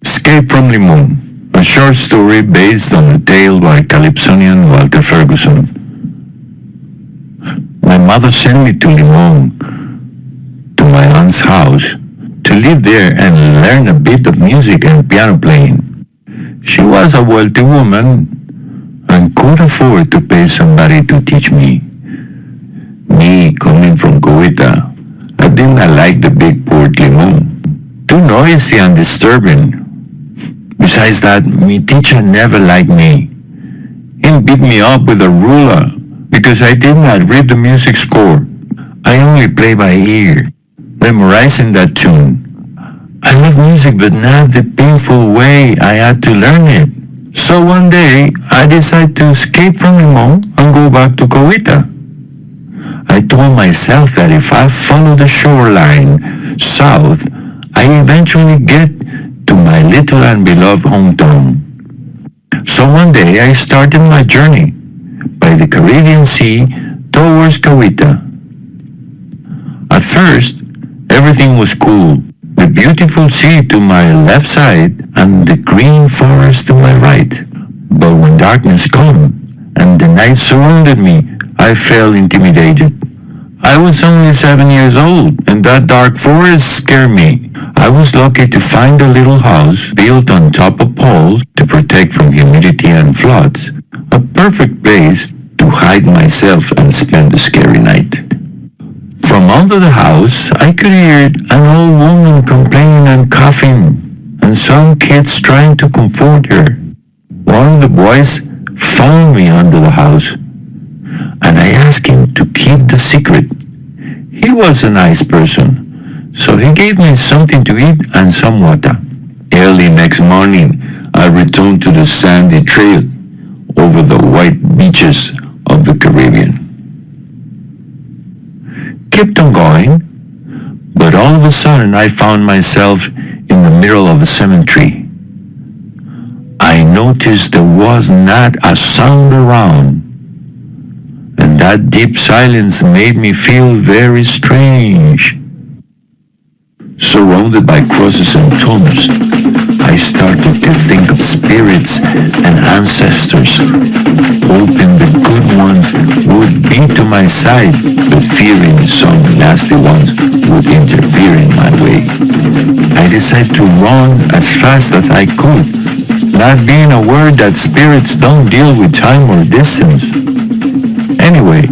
Escape from Limon, a short story based on a tale by Calypsonian Walter Ferguson. My mother sent me to Limon, to my aunt's house, to live there and learn a bit of music and piano playing. She was a wealthy woman and could afford to pay somebody to teach me. Me, coming from Coweta, I did not like the big port Limon. Too noisy and disturbing. Besides that, my teacher never liked me. He beat me up with a ruler because I did not read the music score. I only play by ear, memorizing that tune. I love music, but not the painful way I had to learn it. So one day, I decided to escape from Limon and go back to Coweta. I told myself that if I follow the shoreline south, I eventually get to my little and beloved hometown. So one day I started my journey by the Caribbean Sea towards Coweta. At first, everything was cool, the beautiful sea to my left side and the green forest to my right. But when darkness came and the night surrounded me, I felt intimidated. I was only 7 years old, and that dark forest scared me. I was lucky to find a little house built on top of poles to protect from humidity and floods. A perfect place to hide myself and spend the scary night. From under the house, I could hear an old woman complaining and coughing, and some kids trying to comfort her. One of the boys found me under the house, and I asked him to keep the secret. He was a nice person, so he gave me something to eat and some water. Early next morning, I returned to the sandy trail over the white beaches of the Caribbean. Kept on going, but all of a sudden I found myself in the middle of a cemetery. I noticed there was not a sound around, and that deep silence made me feel very strange. Surrounded by crosses and tombs, I started to think of spirits and ancestors, hoping the good ones would be to my side, but fearing some nasty ones would interfere in my way. I decided to run as fast as I could, not being aware that spirits don't deal with time or distance. Anyway,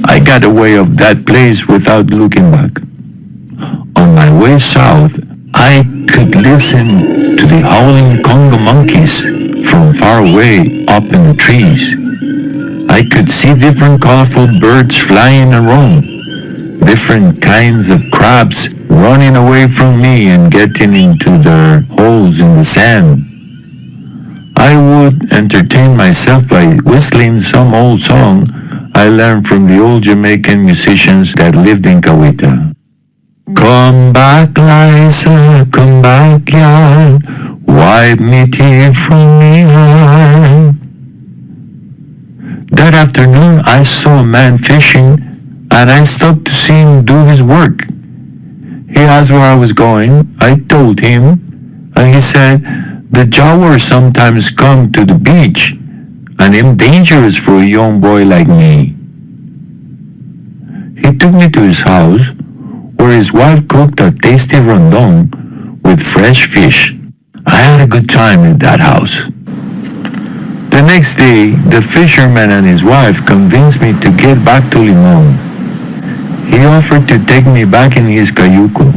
I got away of that place without looking back. On my way south, I could listen to the howling conga monkeys from far away up in the trees. I could see different colorful birds flying around, different kinds of crabs running away from me and getting into their holes in the sand. I would entertain myself by whistling some old song I learned from the old Jamaican musicians that lived in Coweta. Come back, Liza, come back, y'all, wipe me tear from me eye. That afternoon I saw a man fishing, and I stopped to see him do his work. He asked where I was going. I told him, and he said, the jaguars sometimes come to the beach, and it's dangerous for a young boy like me. He took me to his house, where his wife cooked a tasty rondon with fresh fish. I had a good time at that house. The next day, the fisherman and his wife convinced me to get back to Limon. He offered to take me back in his cayuco.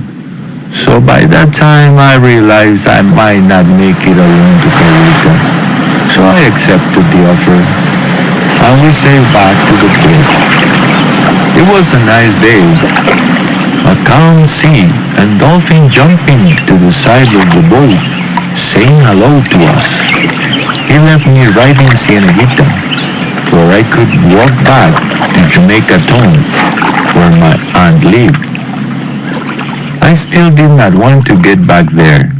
So by that time, I realized I might not make it alone to Coweta. So I accepted the offer, and we sailed back to the port. It was a nice day. A calm sea and dolphin jumping to the side of the boat, saying hello to us. He left me right in Cieneguita, where I could walk back to Jamaica Town, where my aunt lived. I still did not want to get back there.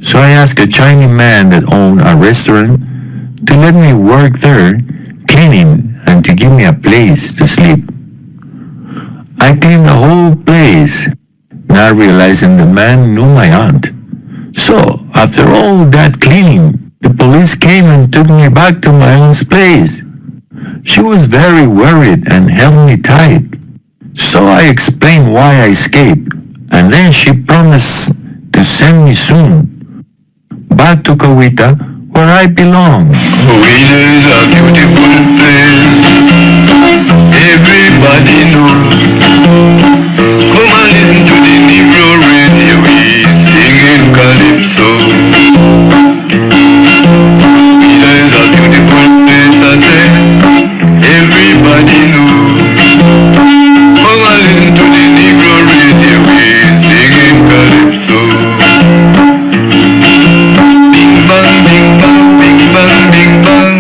So I asked a Chinese man that owned a restaurant to let me work there, cleaning, and to give me a place to sleep. I cleaned the whole place, not realizing the man knew my aunt. So, after all that cleaning, the police came and took me back to my aunt's place. She was very worried and held me tight. So I explained why I escaped, and then she promised to send me soon back to Coweta, where I belong. Coweta is a beautiful place, everybody knows. Come and listen to the Negro radio, he's singing calypso. Coweta is a beautiful place, I say, everybody knows. Come and listen to the Negro radio, he's singing calypso. Bing bang, bing bang, bing bang, bing bang.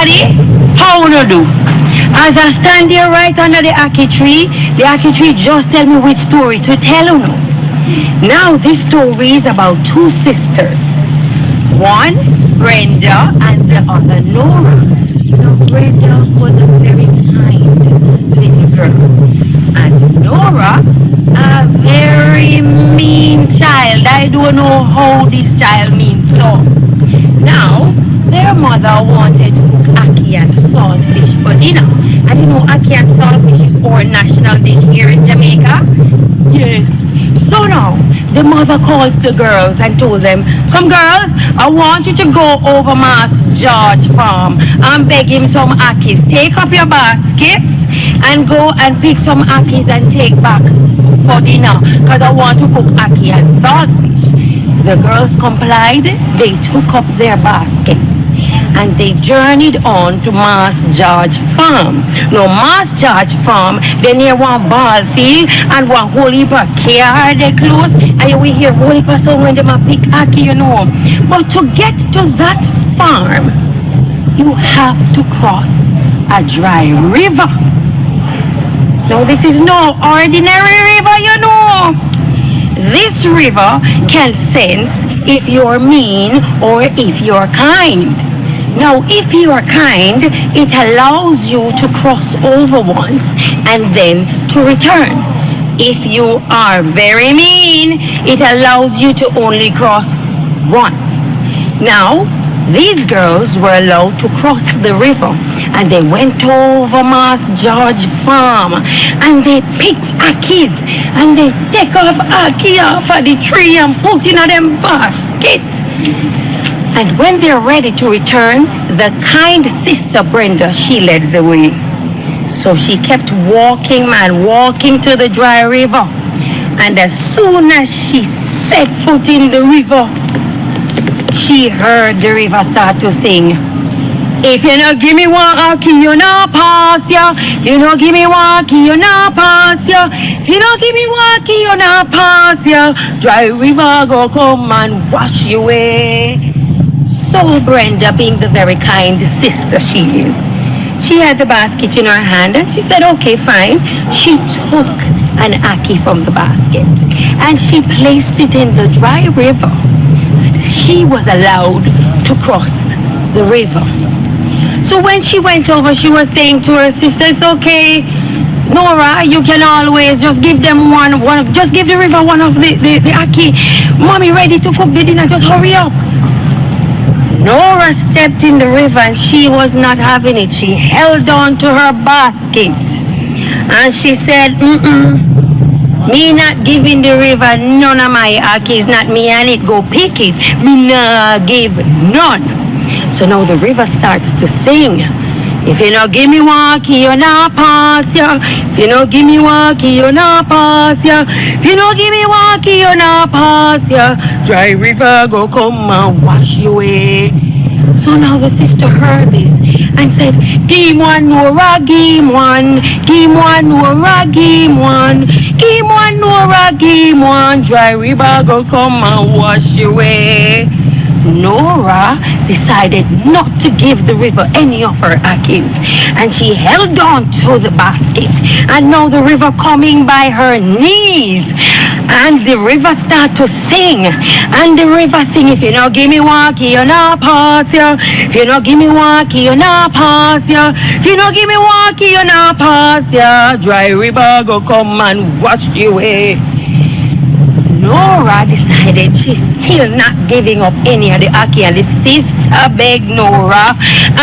everybody, how you do? As I stand here right under the ackee tree just tell me which story to tell you now. Now this story is about two sisters. One, Brenda, and the other, Nora. Now, Brenda was a very kind little girl. And Nora, a very mean child. I don't know how this child means so. Now, their mother wanted to cook ackee and saltfish for dinner. And you know, ackee and saltfish is our national dish here in Jamaica. Yes. So now, the mother called the girls and told them, come girls, I want you to go over Mass George farm and beg him some ackees. Take up your baskets and go and pick some ackees and take back for dinner because I want to cook ackee and saltfish. The girls complied. They took up their baskets and they journeyed on to Mass George farm. Now Mass George farm, they near one ball field and one whole heap of car they close and we hear whole heap of sound when they pick ackee, you know. But to get to that farm, you have to cross a dry river. Now this is no ordinary river, you know. This river can sense if you're mean or if you're kind. Now, if you are kind, it allows you to cross over once and then to return. If you are very mean, it allows you to only cross once. Now, these girls were allowed to cross the river and they went over Mass George farm and they picked ackees and they take off ackee off of the tree and put in a them basket. And when they're ready to return, the kind sister Brenda, she led the way. So she kept walking to the dry river. And as soon as she set foot in the river, she heard the river start to sing. If you no give me one ackee, you no pass ya. If you no give me one ackee, you no pass ya. If you no give me one ackee, you no pass ya. Dry river go come and wash you away. So Brenda, being the very kind sister she is, she had the basket in her hand and she said, okay, fine. She took an ackee from the basket and she placed it in the dry river. She was allowed to cross the river. So when she went over, she was saying to her sister, it's okay, Nora, you can always just give them just give the river one of the ackee. Mommy ready to cook the dinner, just hurry up. Nora stepped in the river and she was not having it. She held on to her basket and she said, me not giving the river none of my ackees, not me and it go pick it. Me not give none. So now the river starts to sing. If you no give me one ackee, you not pass ya. If you no give me one ackee, you not pass ya. If you no give me one ackee, you not pass ya. Dry river go come and wash you away. So now the sister heard this and said, give him one Nora, give him one. Give him one Nora, give him one. Give him one Nora, give him one. Dry river go come and wash you away. Nora decided not to give the river any of her ackees and she held on to the basket and now the river coming by her knees and the river start to sing and the river sing, if you no give me one ackee, you no pass ya. If you no give me one ackee, you no pass ya. If you no give me one ackee, you no pass ya. Dry river go come and wash you away. Nora decided she's still not giving up any of the ackee and the sister begged Nora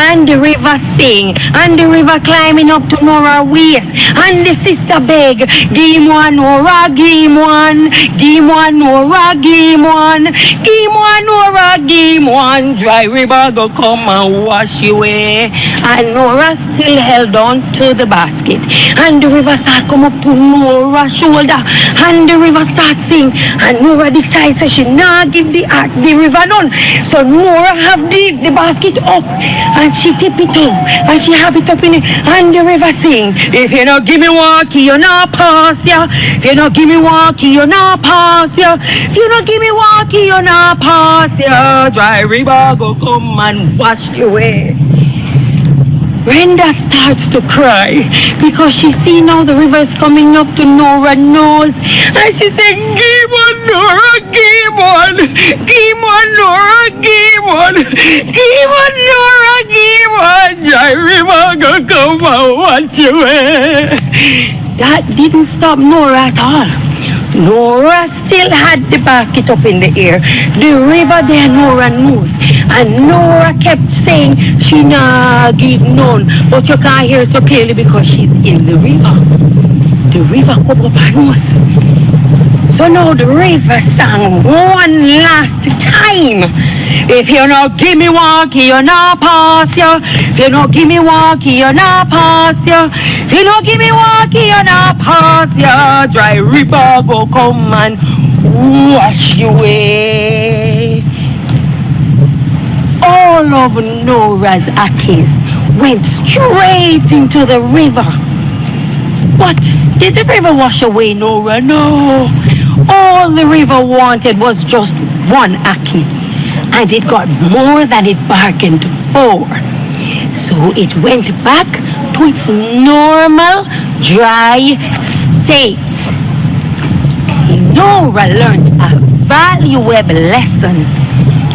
and the river sing and the river climbing up to Nora's waist and the sister beg, give him one Nora, give him one. Give him one Nora, give him one. Give him one Nora, give him one. Dry river go come and wash you away. And Nora still held on to the basket and the river start come up to Nora's shoulder and the river start sing. And Nora decides that she not give the river none. So Nora have the basket up and she tip it up and she have it up in it and the river sing. If you not give me one ackee, you not pass ya. If you not give me one ackee, you not pass ya. If you not give me one ackee, you not pass ya. Dry river go come and wash you away. Brenda starts to cry because she see now the river is coming up to Nora's nose, and she said, "Give on, Nora, give on, give on, Nora, give on, give on, Nora, give on. Jai river gonna come and watch you." That didn't stop Nora at all. Nora still had the basket up in the air. The river there, Nora knows. And Nora kept saying she nah give none. But you can't hear so clearly because she's in the river. The river cover up her nose. So now the river sang one last time. If you not give me walkie, you not pass you. If you not give me walkie, you not pass you. If you not give me walkie, you not pass you. Dry river go come and wash you away. All of Nora's Akis went straight into the river. But did the river wash away Nora? No. All the river wanted was just one Aki. And it got more than it bargained for. So it went back to its normal dry state. Nora learned a valuable lesson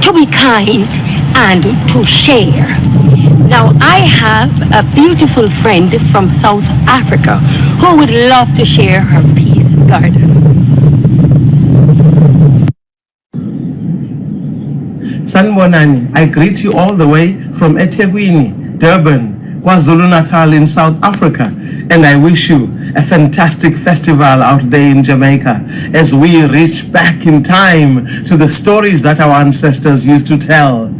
to be kind and to share. Now I have a beautiful friend from South Africa who would love to share her peace garden. Sanbonani, I greet you all the way from eThekwini, Durban, KwaZulu-Natal in South Africa, and I wish you a fantastic festival out there in Jamaica as we reach back in time to the stories that our ancestors used to tell.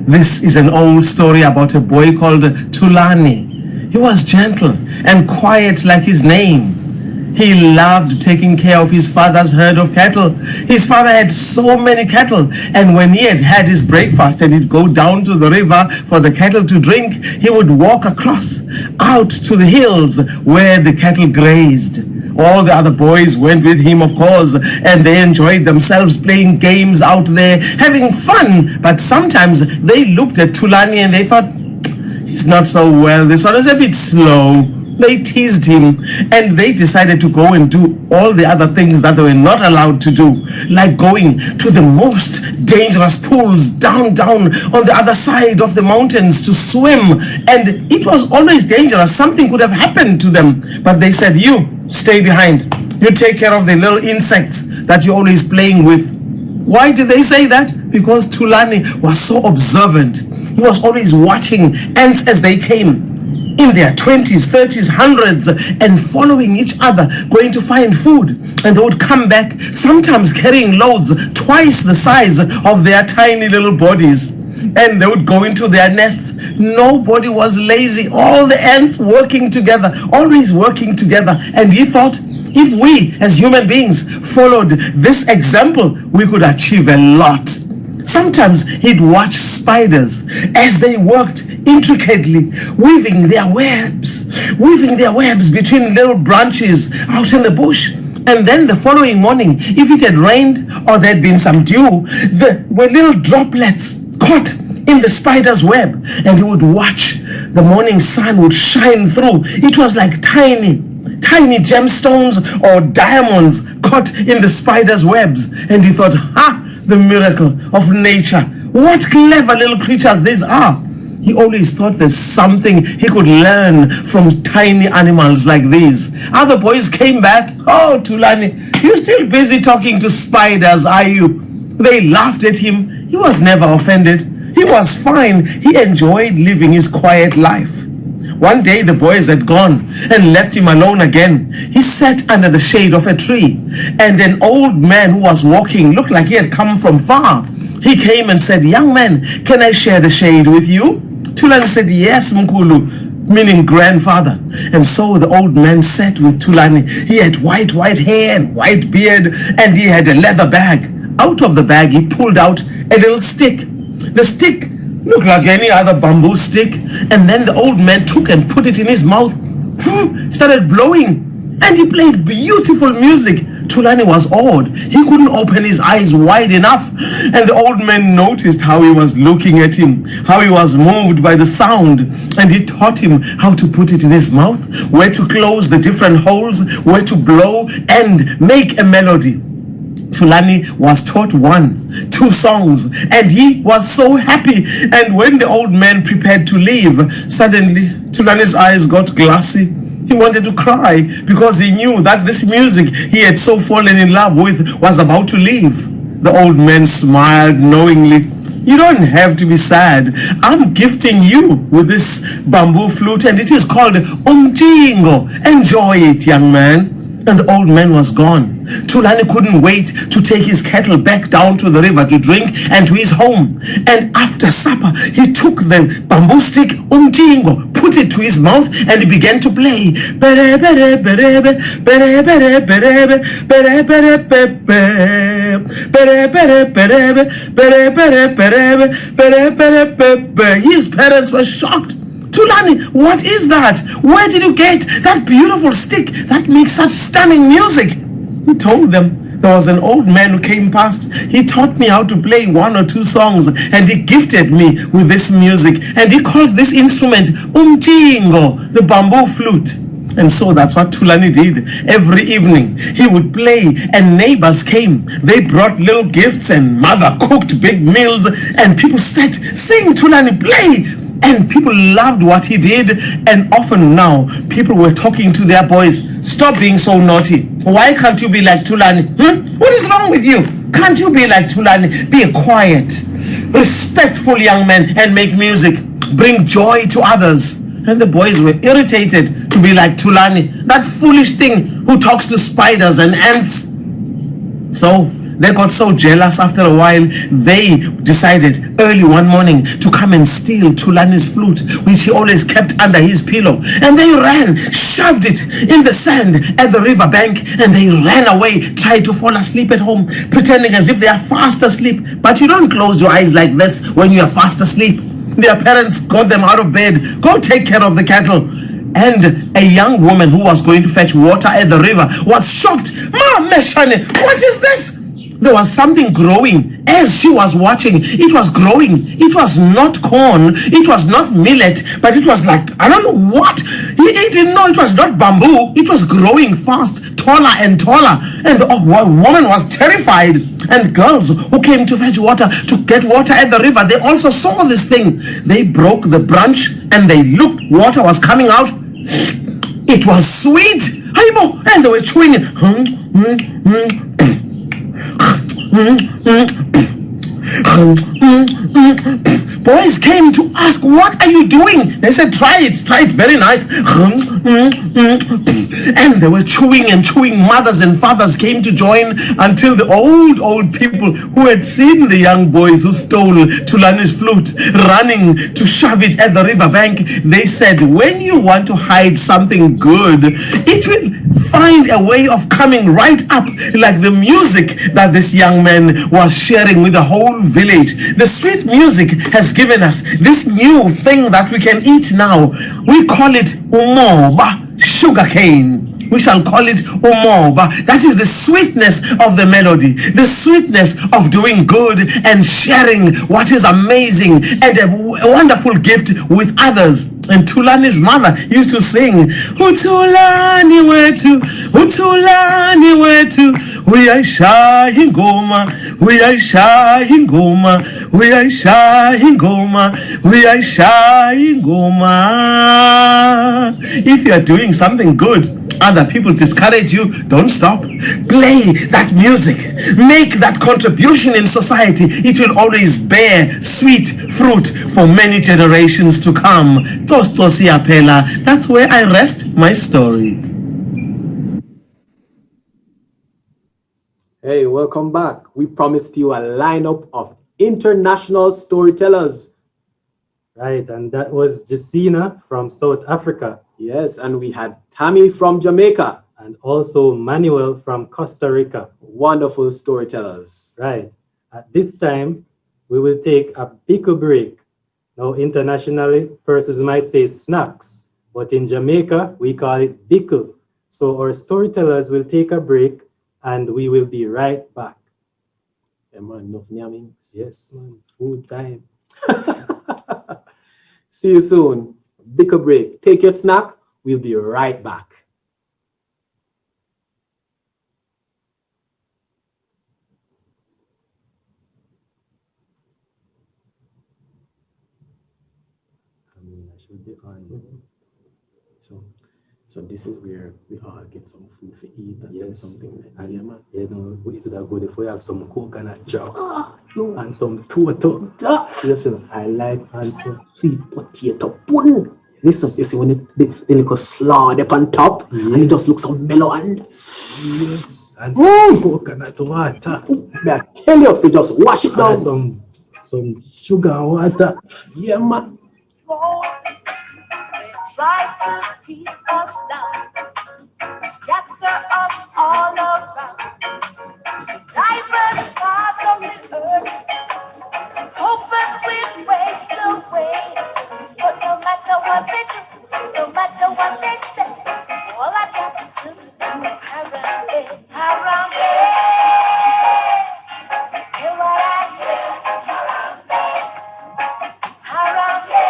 This is an old story about a boy called Tulani. He was gentle and quiet like his name. He loved taking care of his father's herd of cattle. His father had so many cattle, and when he had had his breakfast and he'd go down to the river for the cattle to drink, he would walk across out to the hills where the cattle grazed. All the other boys went with him, of course, and they enjoyed themselves playing games out there, having fun. But sometimes they looked at Tulani and they thought, he's not so well, this one is a bit slow. They teased him, and they decided to go and do all the other things that they were not allowed to do, like going to the most dangerous pools down on the other side of the mountains to swim. And it was always dangerous. Something could have happened to them. But they said, you stay behind. You take care of the little insects that you're always playing with. Why did they say that? Because Tulani was so observant. He was always watching ants as they came, in their 20s, 30s, hundreds, and following each other, going to find food. And they would come back, sometimes carrying loads twice the size of their tiny little bodies. And they would go into their nests. Nobody was lazy. All the ants working together, always working together. And he thought, if we as human beings followed this example, we could achieve a lot. Sometimes he'd watch spiders as they worked intricately, weaving their webs between little branches out in the bush. And then the following morning, if it had rained or there'd been some dew, there were little droplets caught in the spider's web, and he would watch the morning sun would shine through. It was like tiny gemstones or diamonds caught in the spider's webs. And he thought, the miracle of nature. What clever little creatures these are. He always thought there's something he could learn from tiny animals like these. Other boys came back. Oh, Tulani, you're still busy talking to spiders, are you? They laughed at him. He was never offended. He was fine. He enjoyed living his quiet life. One day the boys had gone and left him alone again. He sat under the shade of a tree, and an old man who was walking looked like he had come from far. He came and said, "Young man, can I share the shade with you?" Tulani said, "Yes, Mkulu," meaning grandfather. And so the old man sat with Tulani. He had white hair and white beard, and he had a leather bag. Out of the bag he pulled out a little stick. The stick looked like any other bamboo stick, and then the old man took and put it in his mouth, started blowing, and he played beautiful music. Tulani was awed. He couldn't open his eyes wide enough. And the old man noticed how he was looking at him, how he was moved by the sound. And he taught him how to put it in his mouth, where to close the different holes, where to blow and make a melody. Tulani was taught 1, 2 songs, and he was so happy. And when the old man prepared to leave, suddenly Tulani's eyes got glassy. He wanted to cry because he knew that this music he had so fallen in love with was about to leave. The old man smiled knowingly. You don't have to be sad. I'm gifting you with this bamboo flute, and it is called umjingo. Enjoy it, young man. And the old man was gone. Tulani couldn't wait to take his kettle back down to the river to drink and to his home. And after supper, he took the bamboo stick, umjingo, put it to his mouth, and he began to play. His parents were shocked. Tulani, what is that? Where did you get that beautiful stick that makes such stunning music? He told them there was an old man who came past. He taught me how to play 1 or 2 songs, and he gifted me with this music. And he calls this instrument umjingo, the bamboo flute. And so that's what Tulani did. Every evening he would play, and neighbors came. They brought little gifts, and mother cooked big meals, and people said, "Sing, Tulani, play." And people loved what he did. And often now, people were talking to their boys, "Stop being so naughty. Why can't you be like Tulani? What is wrong with you? Can't you be like Tulani? Be a quiet, respectful young man and make music. Bring joy to others." And the boys were irritated to be like Tulani, that foolish thing who talks to spiders and ants. So they got so jealous. After a while, they decided early one morning to come and steal Tulani's flute, which he always kept under his pillow. And they ran, shoved it in the sand at the river bank, and they ran away, tried to fall asleep at home, pretending as if they are fast asleep. But you don't close your eyes like this when you are fast asleep. Their parents got them out of bed. "Go take care of the cattle." And a young woman who was going to fetch water at the river was shocked. "Ma Meshane, what is this?" There was something growing as she was watching. It was growing. It was not corn. It was not millet, but it was like, I don't know what. He didn't know it was not bamboo. It was growing fast, taller and taller. And the woman was terrified. And girls who came to fetch water, to get water at the river, they also saw this thing. They broke the branch and they looked. Water was coming out. It was sweet. And they were chewing it. Boys came to ask, "What are you doing?" They said, try it very nice." And they were chewing and chewing. Mothers and fathers came to join until the old people who had seen the young boys who stole Tulani's flute running to shove it at the river bank, they said, "When you want to hide something good, it will find a way of coming right up, like the music that this young man was sharing with the whole village. The sweet music has given us this new thing that we can eat now. We call it umoba, sugarcane. We shall call it umoba. That is the sweetness of the melody, the sweetness of doing good and sharing what is amazing and a wonderful gift with others." And Tulani's mother used to sing, "Utulani wetu, Utulani wetu, uyaisha ingoma, uyaisha ingoma, uyaisha ingoma, uyaisha ingoma." If you are doing something good, other people discourage you, don't stop. Play that music. Make that contribution in society. It will always bear sweet fruit for many generations to come. That's where I rest my story. Hey, welcome back. We promised you a lineup of international storytellers. Right, and that was Jacina from South Africa. Yes, and we had Tammy from Jamaica. And also Manuel from Costa Rica. Wonderful storytellers. Right. At this time, we will take a pickle break. Now, internationally, persons might say snacks, but in Jamaica, we call it bickle. So our storytellers will take a break, and we will be right back. Yeah, man, enough yammings. Yes, man, food time. See you soon. Big a break. Take your snack. We'll be right back. I mean, I should be on. So, so this is where we all get some food to eat and Yes, something like that. and Yeah, man. you know, it would have good if we have some coconut drops No. and some toto. Listen, I like And some, sweet potato pudding. Listen, you see when the little slaw up on top and it just yes, looks so mellow and yes, and some coconut water, I tell you if you just wash it and down. some sugar water. Yeah, man. They try to keep us down, scatter us all around, diverse parts of the earth, hoping we'd waste away. But no matter what they do, no matter what they say, all I got to do is harambe, harambe. Hear what I say, harambe.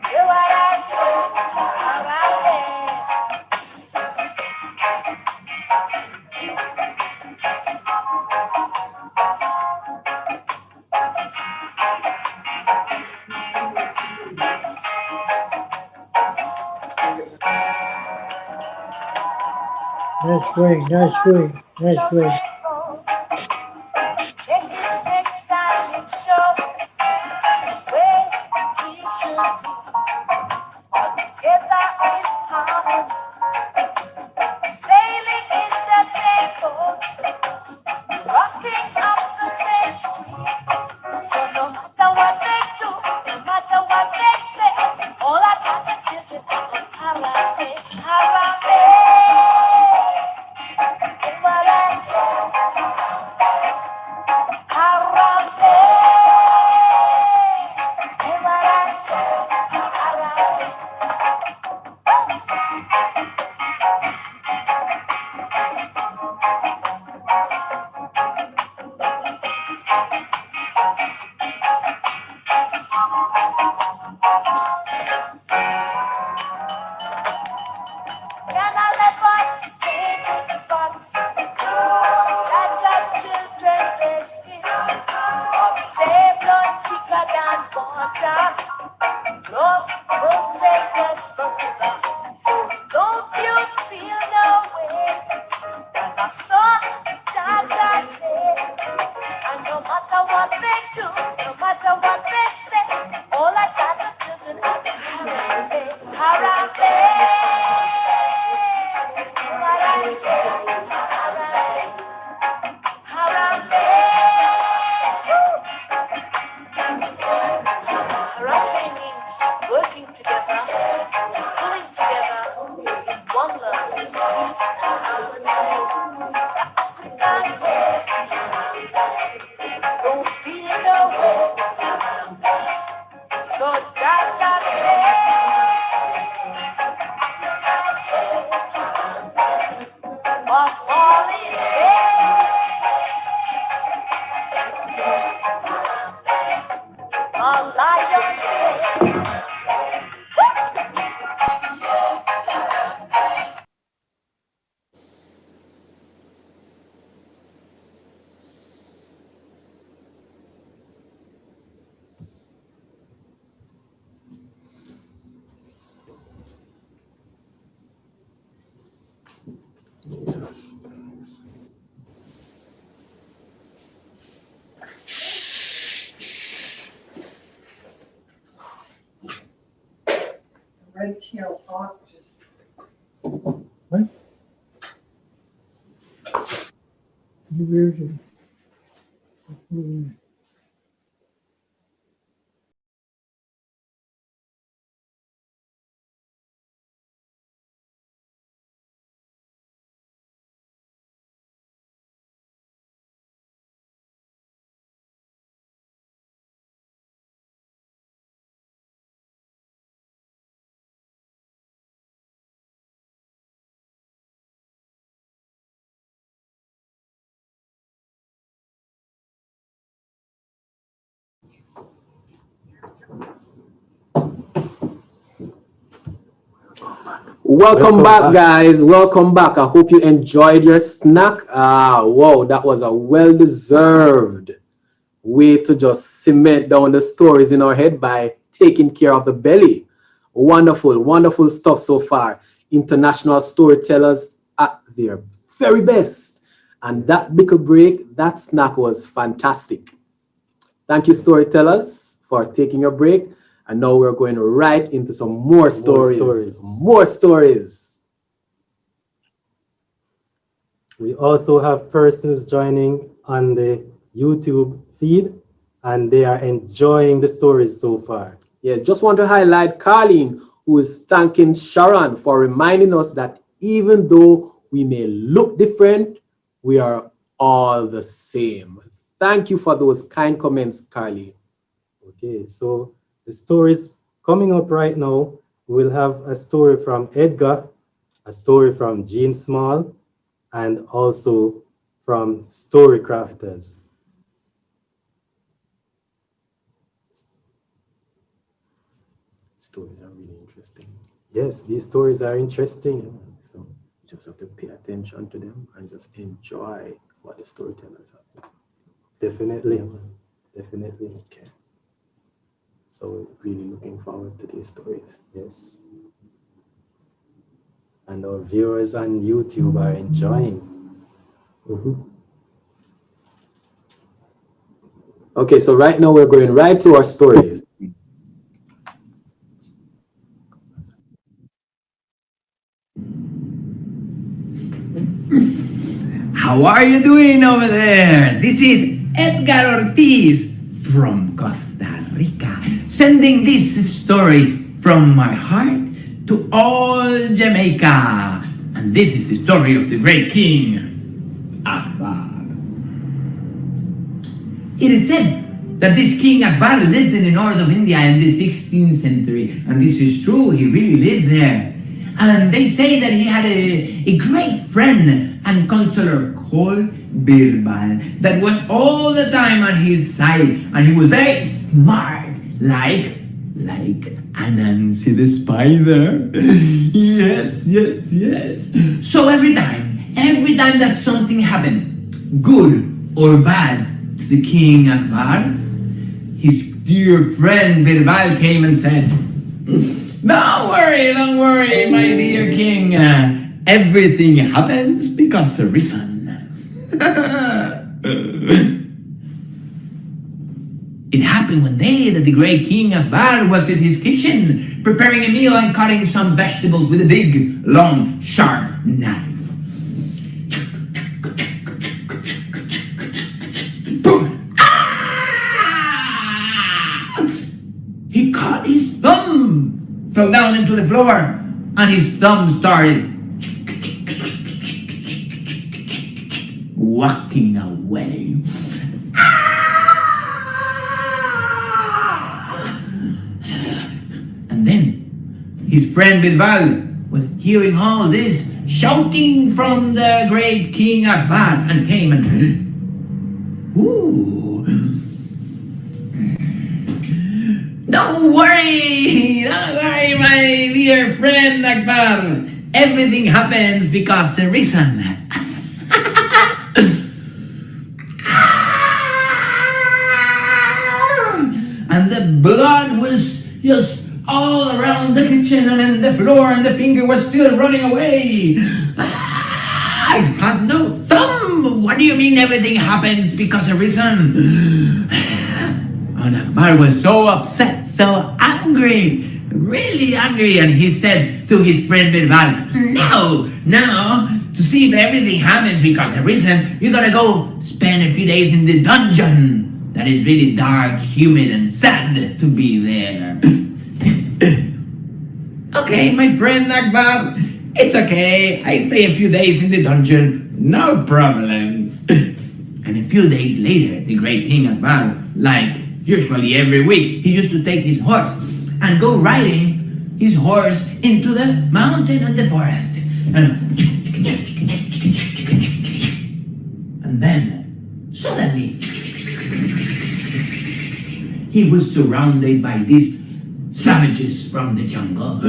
Hear what I say, harambe. Nice swing, nice swing, nice swing. Check it next time it shows where we should be. Together in harmony, sailing in the same boat, rocking up the same street. So no matter what they do, no matter what they say, all I got to do is harambe, harambe. Hear what I say, harambe. Hear what I say, harambe. Gala leopard, changing spots. Jaja children, their skin. Of same blood thicker than water. Love will take us further. So don't you feel no way? As I saw Jaja say. And no matter what they do, no matter what they say, all I got to do tonight is harambe, harambe. What I say, harambe, harambe. Harambe means working together, pulling together in one love, peace and harmony. African way, don't feel no way. So Jaja say, what Molly say, a lion say. Red tail hawk just. What? You weird. Welcome back, guys. Welcome back. I hope you enjoyed your snack. Wow, that was a well-deserved way to just cement down the stories in our head by taking care of the belly. Wonderful, wonderful stuff so far. International storytellers at their very best. And that pickle break, that snack was fantastic. Thank you, storytellers, for taking your break. And now we're going right into some more stories. More stories. We also have persons joining on the YouTube feed, and they are enjoying the stories so far. Yeah, just want to highlight Carlene, who is thanking Sharon for reminding us that even though we may look different, we are all the same. Thank you for those kind comments, Carlene. Okay, so the stories coming up right now, we'll have a story from Edgar, a story from Jean Small, and also from Story Crafters. Stories are really interesting. Yes, these stories are interesting. So you just have to pay attention to them and just enjoy what the storytellers have. Definitely, definitely. Okay. So really looking forward to these stories. Yes. And our viewers on YouTube are enjoying. Okay, so right now we're going right to our stories. How are you doing over there? This is Edgar Ortiz from Costa Rica, sending this story from my heart to all Jamaica. And this is the story of the great king, Akbar. It is said that this King Akbar lived in the north of India in the 16th century. And this is true, he really lived there. And they say that he had a great friend and counselor called Birbal that was all the time on his side, and he was very smart, like Ananse the spider. Yes. So every time that something happened, good or bad, to the King Akbar, his dear friend Birbal came and said, don't worry, my dear king. Everything happens because of reason. It happened one day that the great King Akbar was in his kitchen preparing a meal and cutting some vegetables with a big, long, sharp knife. He cut his thumb, fell down into the floor, and his thumb started walking away. And then his friend Birbal was hearing all this shouting from the great King Akbar and came and Don't worry, my dear friend Akbar. Everything happens because of reason. And the blood was just all around the kitchen and on the floor, and the finger was still running away. I had no thumb. What do you mean everything happens because of reason? And Akbar was so upset, so angry, really angry, and he said to his friend Birbal, no, to see if everything happens because of reason, you gotta go spend a few days in the dungeon. That is really dark, humid, and sad to be there. Okay, my friend Akbar, it's okay. I stay a few days in the dungeon, no problem. And a few days later, the great King Akbar, like usually every week, he used to take his horse and go riding his horse into the mountain and the forest. And then, suddenly, he was surrounded by these savages from the jungle.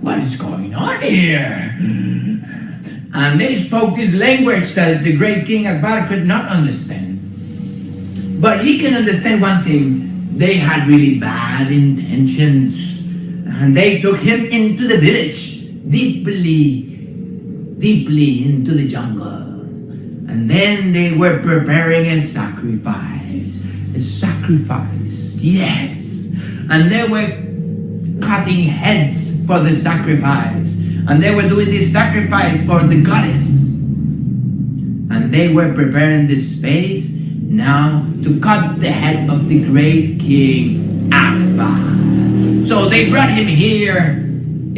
What is going on here? And they spoke this language that the great King Akbar could not understand. But he can understand one thing. They had really bad intentions. And they took him into the village, deeply into the jungle. And then they were preparing a sacrifice. A sacrifice, yes. And they were cutting heads for the sacrifice. And they were doing this sacrifice for the goddess. And they were preparing this space now to cut the head of the great King Akbar. So they brought him here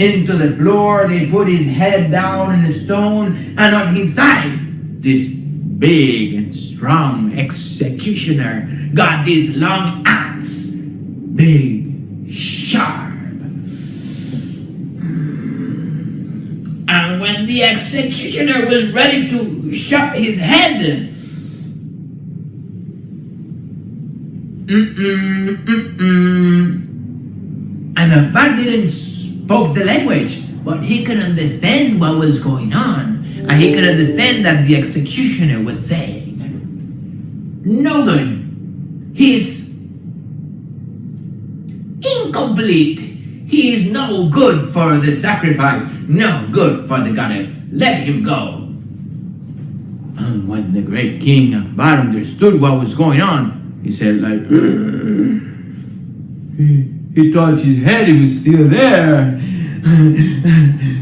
into the floor. They put his head down in the stone. And on his side, this big and strong executioner got this long axe. Big, sharp. And when the executioner was ready to chop his head, and Akbar didn't spoke the language, but he could understand what was going on, and he could understand that the executioner was saying, "No good. He's incomplete. He is no good for the sacrifice. No good for the goddess. Let him go." And when the great King Akbar understood what was going on, he said like, he thought his head was still there.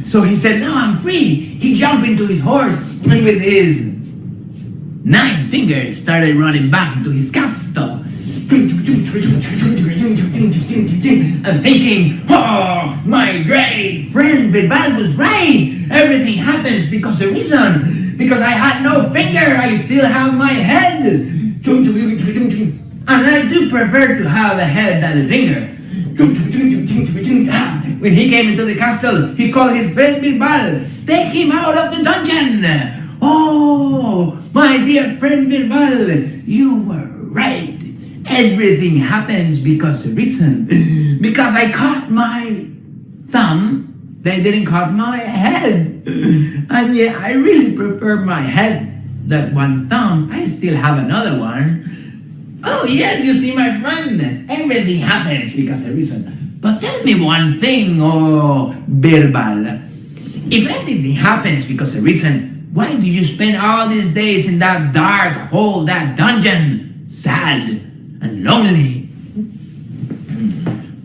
So he said, "Now I'm free." He jumped into his horse and with his 9 fingers started running back into his castle. And thinking, "Oh, my great friend Bilbal was right. Everything happens because the reason. Because I had no finger, I still have my head. And I do prefer to have a head than a finger." When he came into the castle, he called his friend Bilbal. "Take him out of the dungeon." "Oh, my dear friend Bilbal, you were right. Everything happens because of reason. Because I caught my thumb, they didn't cut my head. And yeah, I really prefer my head than one thumb. I still have another one. Oh yes, you see my friend, everything happens because of reason. But tell me one thing, oh Birbal. If everything happens because of reason, why do you spend all these days in that dark hole, that dungeon, sad and lonely?"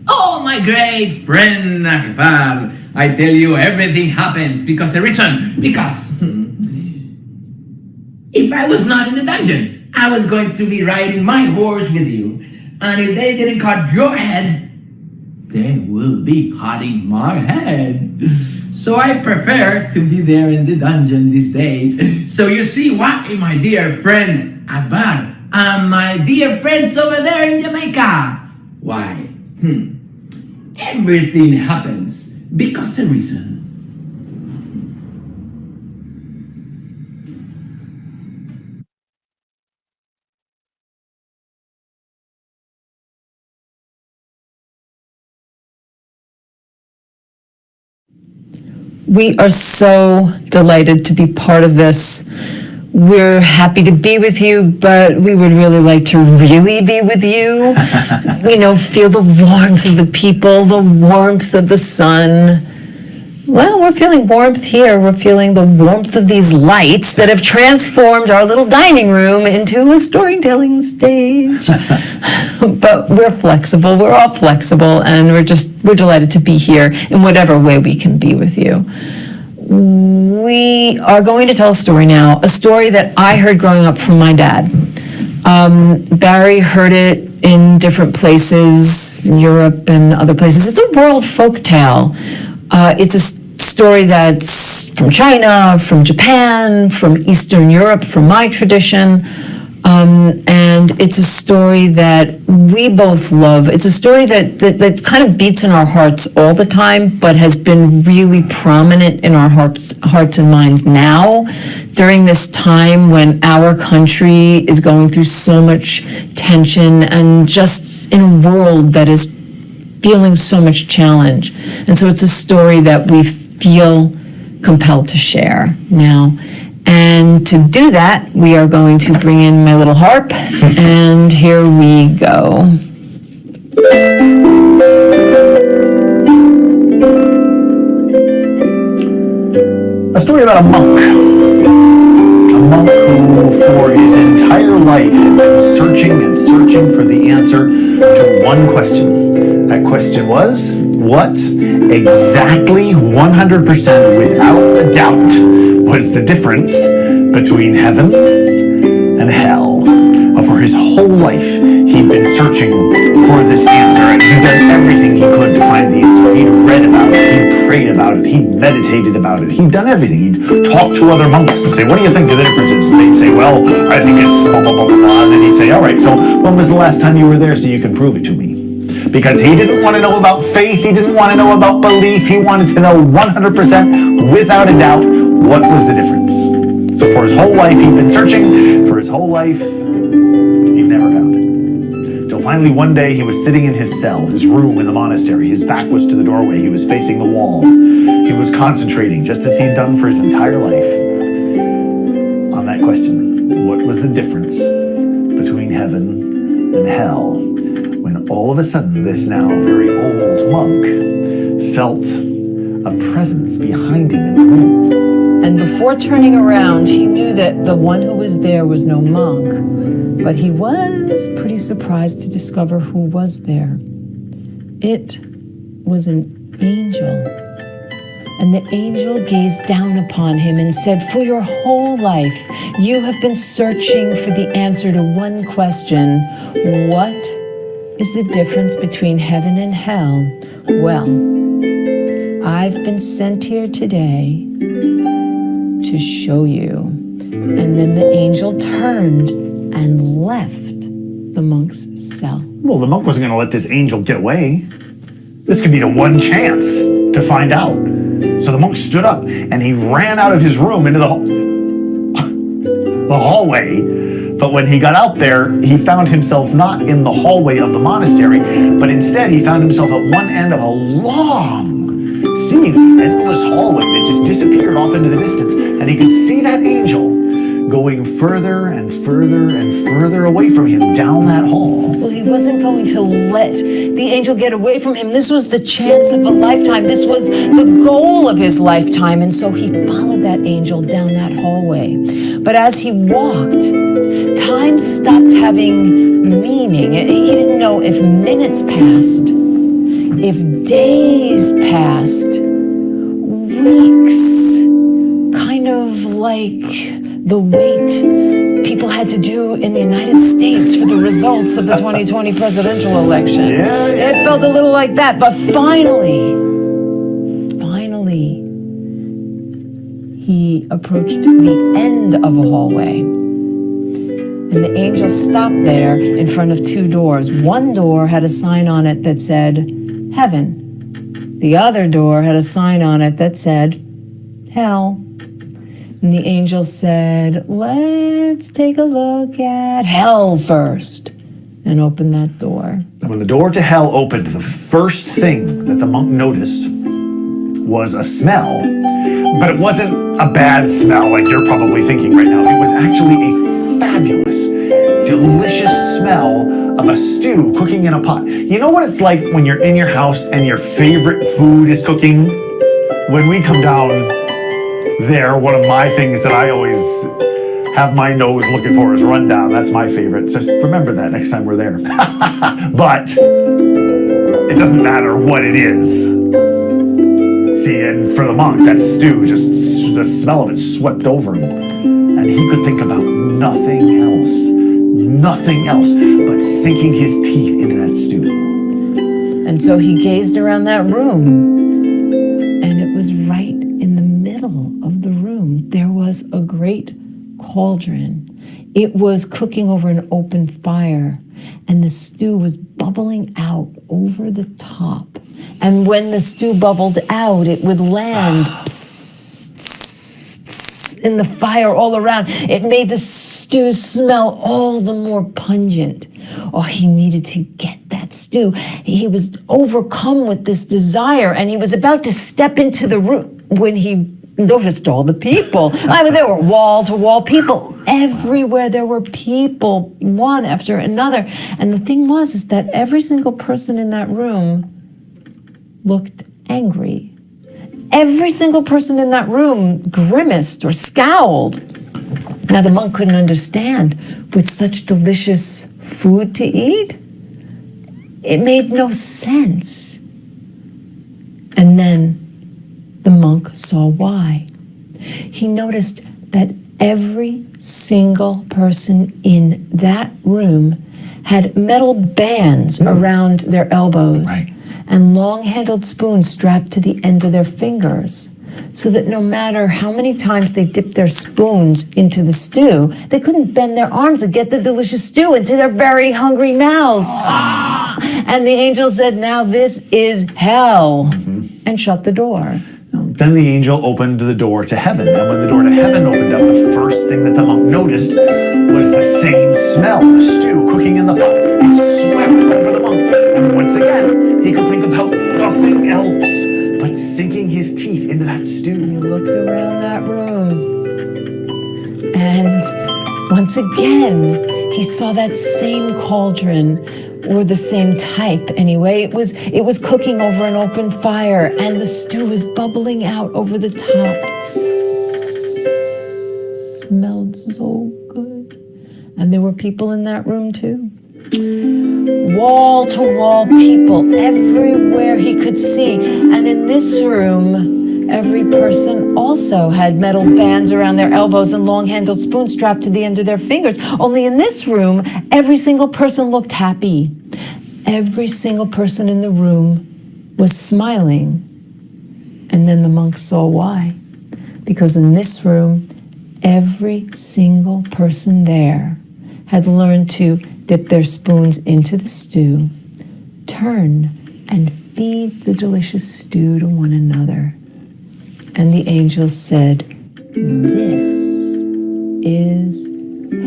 "Oh, my great friend Akbar, I tell you, everything happens because of reason. Because if I was not in the dungeon, I was going to be riding my horse with you. And if they didn't cut your head, they will be cutting my head. So I prefer to be there in the dungeon these days. So you see why, my dear friend Akbar, and my dear friends over there in Jamaica, why? Everything happens because of reason." We are so delighted to be part of this. We're happy to be with you, but we would really like to really be with you. Feel the warmth of the people, the warmth of the sun. Well, we're feeling warmth here. We're feeling the warmth of these lights that have transformed our little dining room into a storytelling stage. But we're flexible. We're all flexible, and we're delighted to be here in whatever way we can be with you. We are going to tell a story now, a story that I heard growing up from my dad. Barry heard it in different places, in Europe and other places. It's a world folk tale. It's a story that's from China, from Japan, from Eastern Europe, from my tradition. And it's a story that we both love. It's a story that kind of beats in our hearts all the time, but has been really prominent in our hearts and minds now during this time when our country is going through so much tension and just in a world that is feeling so much challenge. And so it's a story that we feel compelled to share now. And to do that, we are going to bring in my little harp, and here we go. A story about a monk. A monk who, for his entire life, had been searching and searching for the answer to one question. That question was, what exactly, 100% without a doubt, was the difference between heaven and hell? For his whole life, he'd been searching for this answer, and he'd done everything he could to find the answer. He'd read about it, he'd prayed about it, he'd meditated about it, he'd done everything. He'd talked to other monks and say, what do you think the difference is? And they'd say, well, I think it's blah, blah, blah, blah, blah. And then he'd say, all right, so when was the last time you were there so you can prove it to me? Because he didn't want to know about faith, he didn't want to know about belief, he wanted to know 100% without a doubt what was the difference. So for his whole life he'd been searching, for his whole life he'd never found it. Till finally one day he was sitting in his cell, his room in the monastery, his back was to the doorway, he was facing the wall, he was concentrating just as he'd done for his entire life on that question, what was the difference between heaven and hell? When all of a sudden this now very old monk felt a presence behind him in the room. And before turning around, he knew that the one who was there was no monk, but he was pretty surprised to discover who was there. It was an angel. And the angel gazed down upon him and said, for your whole life, you have been searching for the answer to one question. What is the difference between heaven and hell? Well, I've been sent here today to show you. And then the angel turned and left the monk's cell. Well, the monk wasn't going to let this angel get away. This could be the one chance to find out. So the monk stood up and he ran out of his room into the hallway. But when he got out there, he found himself not in the hallway of the monastery, but instead he found himself at one end of a long, seemingly endless hallway that just disappeared off into the distance. And he could see that angel going further and further and further away from him down that hall. Well, he wasn't going to let the angel get away from him. This was the chance of a lifetime. This was the goal of his lifetime. And so he followed that angel down that hallway. But as he walked, time stopped having meaning. He didn't know if minutes passed, if days passed, weeks, kind of like the wait people had to do in the United States for the results of the 2020 presidential election. It felt a little like that, but finally, he approached the end of a hallway. And the angel stopped there in front of two doors. One door had a sign on it that said, heaven. The other door had a sign on it that said, hell. And the angel said, let's take a look at hell first, and opened that door. And when the door to hell opened, the first thing that the monk noticed was a smell. But it wasn't a bad smell like you're probably thinking right now. It was actually a fabulous, delicious smell of a stew cooking in a pot. You know what it's like when you're in your house and your favorite food is cooking? When we come down there, one of my things that I always have my nose looking for is rundown. That's my favorite. Just remember that next time we're there. But it doesn't matter what it is. See, and for the monk, that stew, just the smell of it swept over him. And he could think about nothing else but sinking his teeth into that stew. And so he gazed around that room, and it was right in the middle of the room. There was a great cauldron. It was cooking over an open fire, and the stew was bubbling out over the top. And when the stew bubbled out, it would land in the fire all around. It made the stew smell all the more pungent. Oh, he needed to get that stew. He was overcome with this desire, and he was about to step into the room when he noticed all the people. I mean, there were wall-to-wall people. Everywhere there were people, one after another. And the thing was is that every single person in that room looked angry. Every single person in that room grimaced or scowled. Now, the monk couldn't understand. With such delicious food to eat, it made no sense. And then the monk saw why. He noticed that every single person in that room had metal bands around their elbows and long-handled spoons strapped to the end of their fingers, so that no matter how many times they dipped their spoons into the stew, they couldn't bend their arms and get the delicious stew into their very hungry mouths. And the angel said, "Now this is hell," and shut the door. Then the angel opened the door to heaven, and when the door to heaven opened up, the first thing that the monk noticed was the same smell, the stew cooking in the pot. It swept over the monk, and once again, he could think about nothing else but sinking his teeth into that stew. He looked around that room, and once again, he saw that same cauldron, or the same type anyway. It was cooking over an open fire, and the stew was bubbling out over the top. Smelled so good. And there were people in that room too. Wall-to-wall people everywhere he could see. And in this room, every person also had metal bands around their elbows and long-handled spoons strapped to the end of their fingers. Only in this room, every single person looked happy. Every single person in the room was smiling. And then the monk saw why. Because in this room, every single person there had learned to dip their spoons into the stew, turn and feed the delicious stew to one another. And the angel said, "This is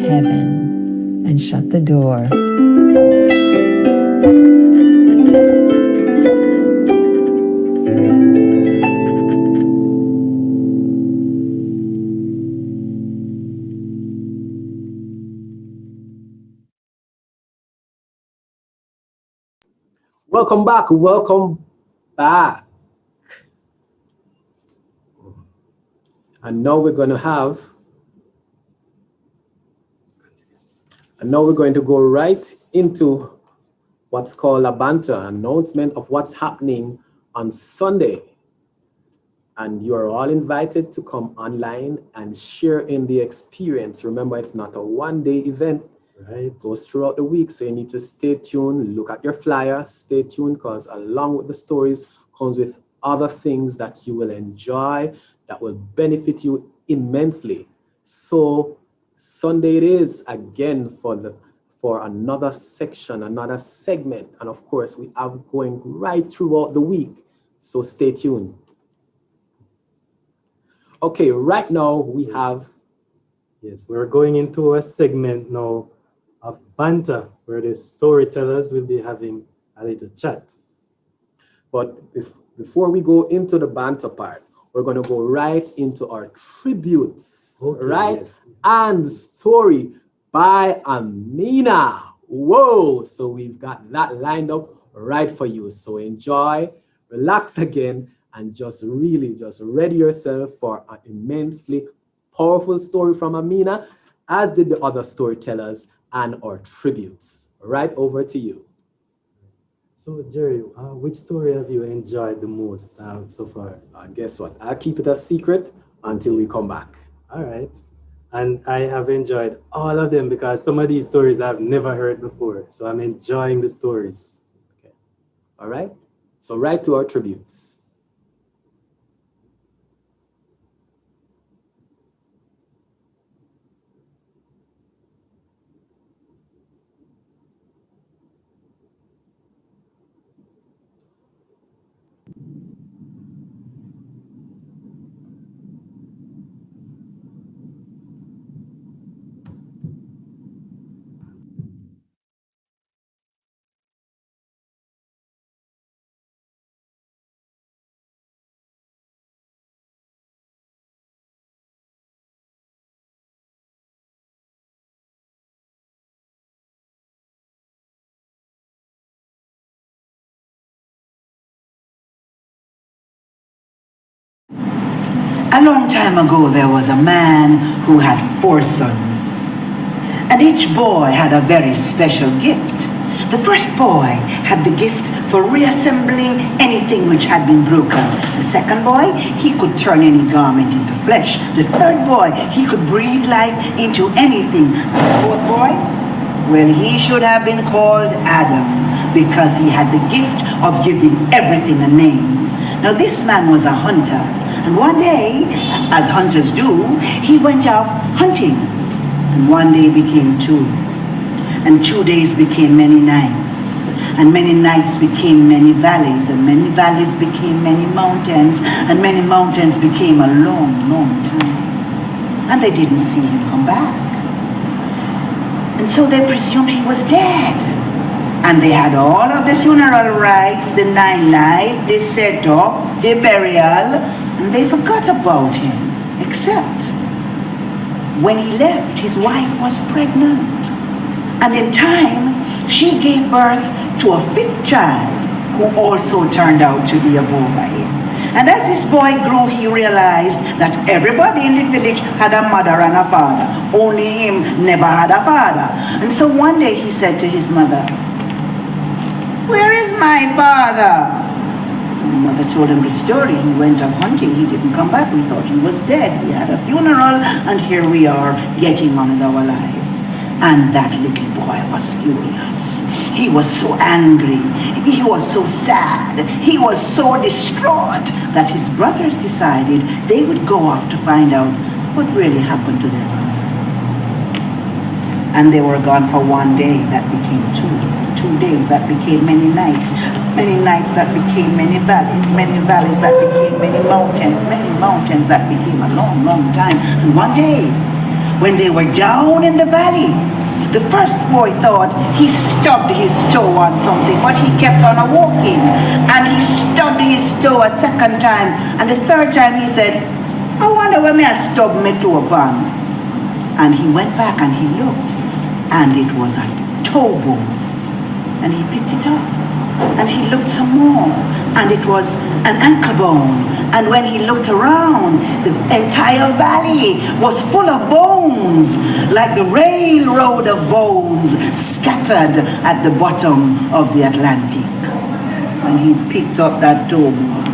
heaven," and shut the door. Welcome back. Welcome back. And now we're going to go right into what's called a banter announcement of what's happening on Sunday. And you are all invited to come online and share in the experience. Remember, it's not a one-day event. Right. It goes throughout the week, so you need to stay tuned, look at your flyer, stay tuned, because along with the stories comes with other things that you will enjoy, that will benefit you immensely. So Sunday it is again for another section, another segment. And of course, we have going right throughout the week. So stay tuned. Okay, right now we have, yes, we're going into a segment now of banter, where the storytellers will be having a little chat. But before we go into the banter part, we're going to go right into our tributes, right? Yes. And story by Amina. Whoa! So we've got that lined up right for you. So enjoy, relax again, and just ready yourself for an immensely powerful story from Amina, as did the other storytellers and our tributes. Right over to you. So Jerry, which story have you enjoyed the most so far? Guess what? I'll keep it a secret until we come back. All right. And I have enjoyed all of them, because some of these stories I've never heard before. So I'm enjoying the stories. Okay. All right. So right to our tributes. A long time ago, there was a man who had 4 sons. And each boy had a very special gift. The first boy had the gift for reassembling anything which had been broken. The second boy, he could turn any garment into flesh. The third boy, he could breathe life into anything. And the fourth boy, well, he should have been called Adam because he had the gift of giving everything a name. Now this man was a hunter, and one day, as hunters do, he went off hunting. And one day became 2, and 2 days became many nights, and many nights became many valleys, and many valleys became many mountains, and many mountains became a long, long time. And they didn't see him come back. And so they presumed he was dead. And they had all of the funeral rites, the 9-night, the set-up, the burial, and they forgot about him, except when he left, his wife was pregnant. And in time, she gave birth to a 5th child, who also turned out to be a boy. And as this boy grew, he realized that everybody in the village had a mother and a father. Only him never had a father. And so one day he said to his mother, "Where is my father?" And the mother told him the story. He went off hunting. He didn't come back. We thought he was dead. We had a funeral, and here we are getting on with our lives. And that little boy was furious. He was so angry. He was so sad. He was so distraught that his brothers decided they would go off to find out what really happened to their father. And they were gone for 1 day. That became 2. 2 days, that became many nights that became many valleys that became many mountains that became a long, long time. And one day, when they were down in the valley, the first boy thought he stubbed his toe on something, but he kept on walking, and he stubbed his toe a second time, and the third time he said, "I wonder where I stubbed my toe upon." And he went back and he looked, and it was a toe bone. And he picked it up, and he looked some more, and it was an ankle bone. And when he looked around, the entire valley was full of bones, like the railroad of bones scattered at the bottom of the Atlantic. And he picked up that toe bone.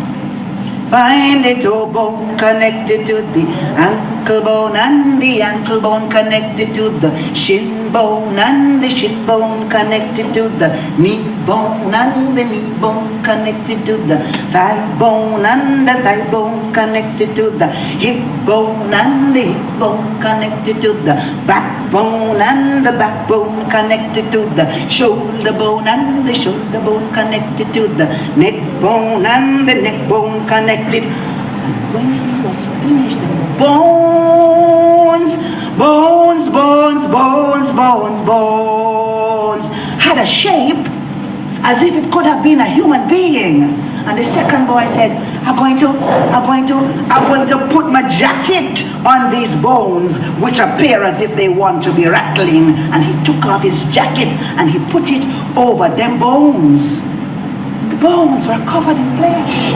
Find the toe bone connected to the ankle bone, and the ankle bone connected to the shin bone, and the shin bone connected to the knee bone, and the knee bone connected to the thigh bone, and the thigh bone connected to the hip bone, and the hip bone connected to the backbone, and the backbone connected to the shoulder bone, and the shoulder bone connected to the neck bone, and the neck bone connected. And when he was finished, the bones had a shape as if it could have been a human being. And the second boy said, I'm going to put my jacket on these bones, which appear as if they want to be rattling. And he took off his jacket and he put it over them bones. And the bones were covered in flesh.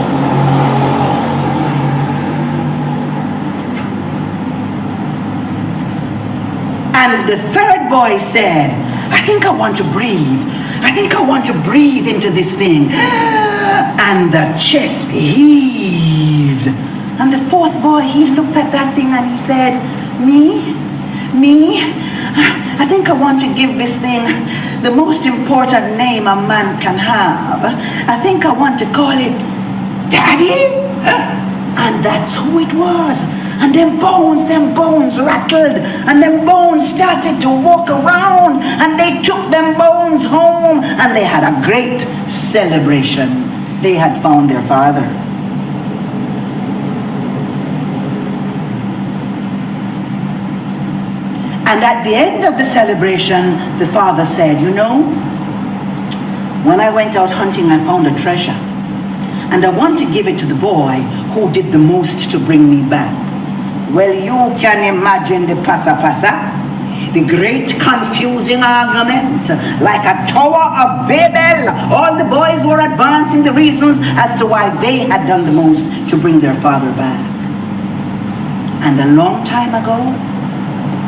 And the third boy said, I think I want to breathe. I think I want to breathe into this thing. And the chest heaved. And the fourth boy, he looked at that thing and he said, me, I think I want to give this thing the most important name a man can have. I think I want to call it Daddy. And that's who it was. And them bones rattled, and them bones started to walk around, and they took them bones home, and they had a great celebration. They had found their father. And at the end of the celebration, the father said, you know, when I went out hunting, I found a treasure, and I want to give it to the boy who did the most to bring me back. Well, you can imagine the pasa, the great confusing argument, like a Tower of Babel. All the boys were advancing the reasons as to why they had done the most to bring their father back. And a long time ago,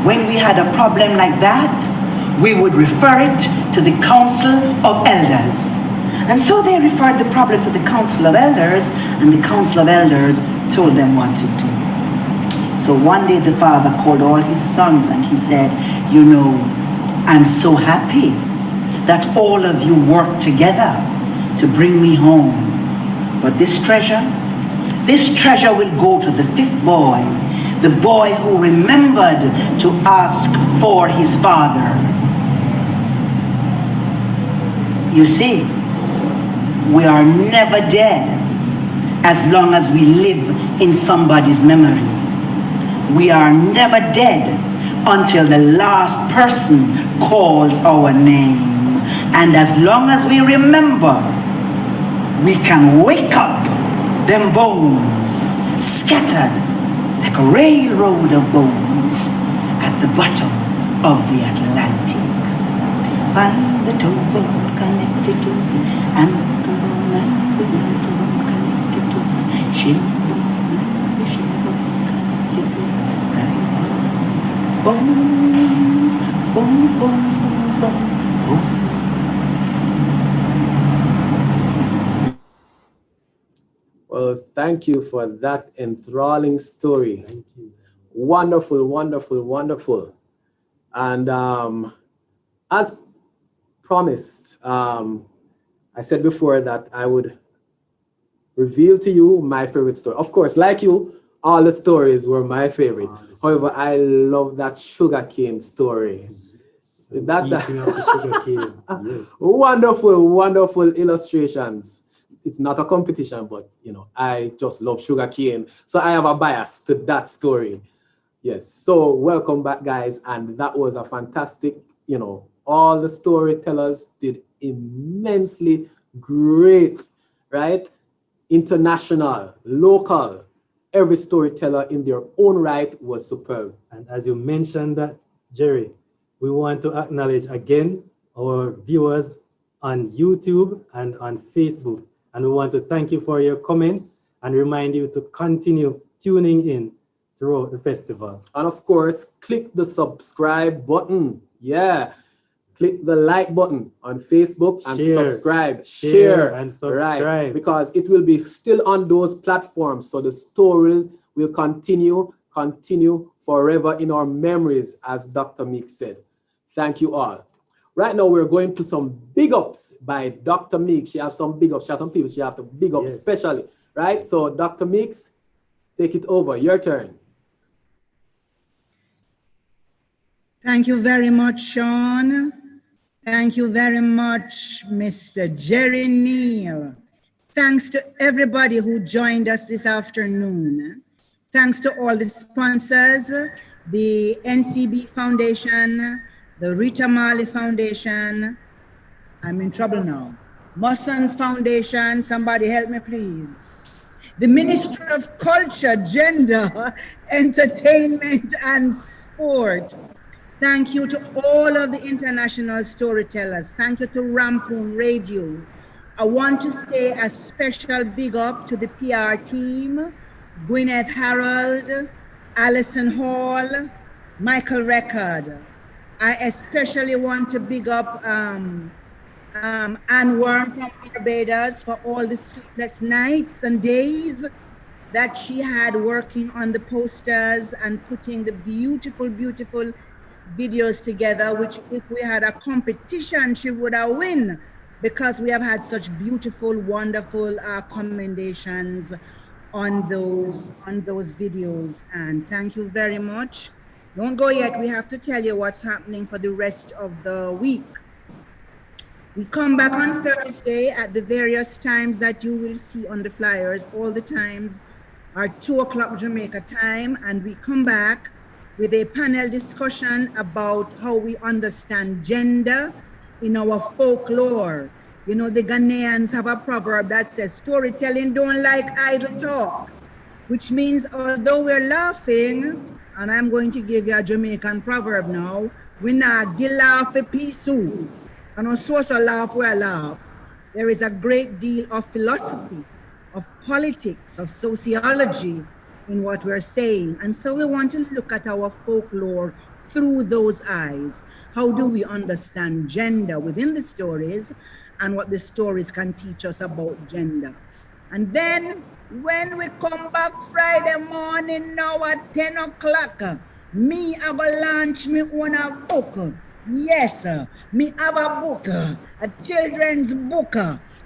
when we had a problem like that, we would refer it to the Council of Elders. And so they referred the problem to the Council of Elders, and the Council of Elders told them what to do. So one day the father called all his sons and he said, you know, I'm so happy that all of you worked together to bring me home. But this treasure will go to the fifth boy, the boy who remembered to ask for his father. You see, we are never dead as long as we live in somebody's memory. We are never dead until the last person calls our name. And as long as we remember, we can wake up them bones scattered like a railroad of bones at the bottom of the Atlantic. Find the toe bone connected to the ankle bone and the ankle bone connected to the shin bone and the shin bone connected to the thigh bone. Bones, bones, bones, bones, bones, bones. Well, thank you for that enthralling story. Thank you. Wonderful, wonderful, wonderful. And as promised, I said before that I would reveal to you my favorite story. Of course, like you, all the stories were my favorite. However, I love that sugarcane story. That yes. Wonderful, wonderful illustrations. It's not a competition, but you know, I just love sugarcane. So I have a bias to that story. Yes. So welcome back, guys. And that was a fantastic, you know, all the storytellers did immensely great, right? International, local, every storyteller in their own right was superb. And as you mentioned that, Jerry, we want to acknowledge again our viewers on YouTube and on Facebook. And we want to thank you for your comments and remind you to continue tuning in throughout the festival. And of course, click the subscribe button. Yeah. Click the like button on Facebook and subscribe. Share and subscribe. Right, because it will be still on those platforms. So the stories will continue forever in our memories, as Dr. Meek said. Thank you all. Right now, we're going to some big ups by Dr. Meek. She has some big ups. She has some people she has to big up especially. Right? So Dr. Meeks, take it over. Your turn. Thank you very much, Sean. Thank you very much, Mr. Jerry Neal. Thanks to everybody who joined us this afternoon. Thanks to all the sponsors, the NCB Foundation, the Rita Marley Foundation. I'm in trouble now. Mussons Foundation, somebody help me please. The Ministry of Culture, Gender, Entertainment and Sport. Thank you to all of the international storytellers. Thank you to Rampoon Radio. I want to say a special big up to the PR team, Gwyneth Harold, Alison Hall, Michael Record. I especially want to big up Anne Worm from Barbados for all the sleepless nights and days that she had working on the posters and putting the beautiful, beautiful videos together, which if we had a competition, she would have won, because we have had such beautiful, wonderful commendations on those videos. And thank you very much. Don't go yet. We have to tell you what's happening for the rest of the week. We come back on Thursday at the various times that you will see on the flyers. All the times are 2 o'clock Jamaica time, and we come back with a panel discussion about how we understand gender in our folklore. You know, the Ghanaians have a proverb that says, storytelling don't like idle talk, which means although we're laughing, and I'm going to give you a Jamaican proverb now, we not give laugh a piece and also laugh where I laugh. There is a great deal of philosophy, of politics, of sociology in what we're saying. And so we want to look at our folklore through those eyes. How do we understand gender within the stories and what the stories can teach us about gender? And then when we come back Friday morning now at 10 o'clock, me I go launch me own a book. Yes, me have a book, a children's book.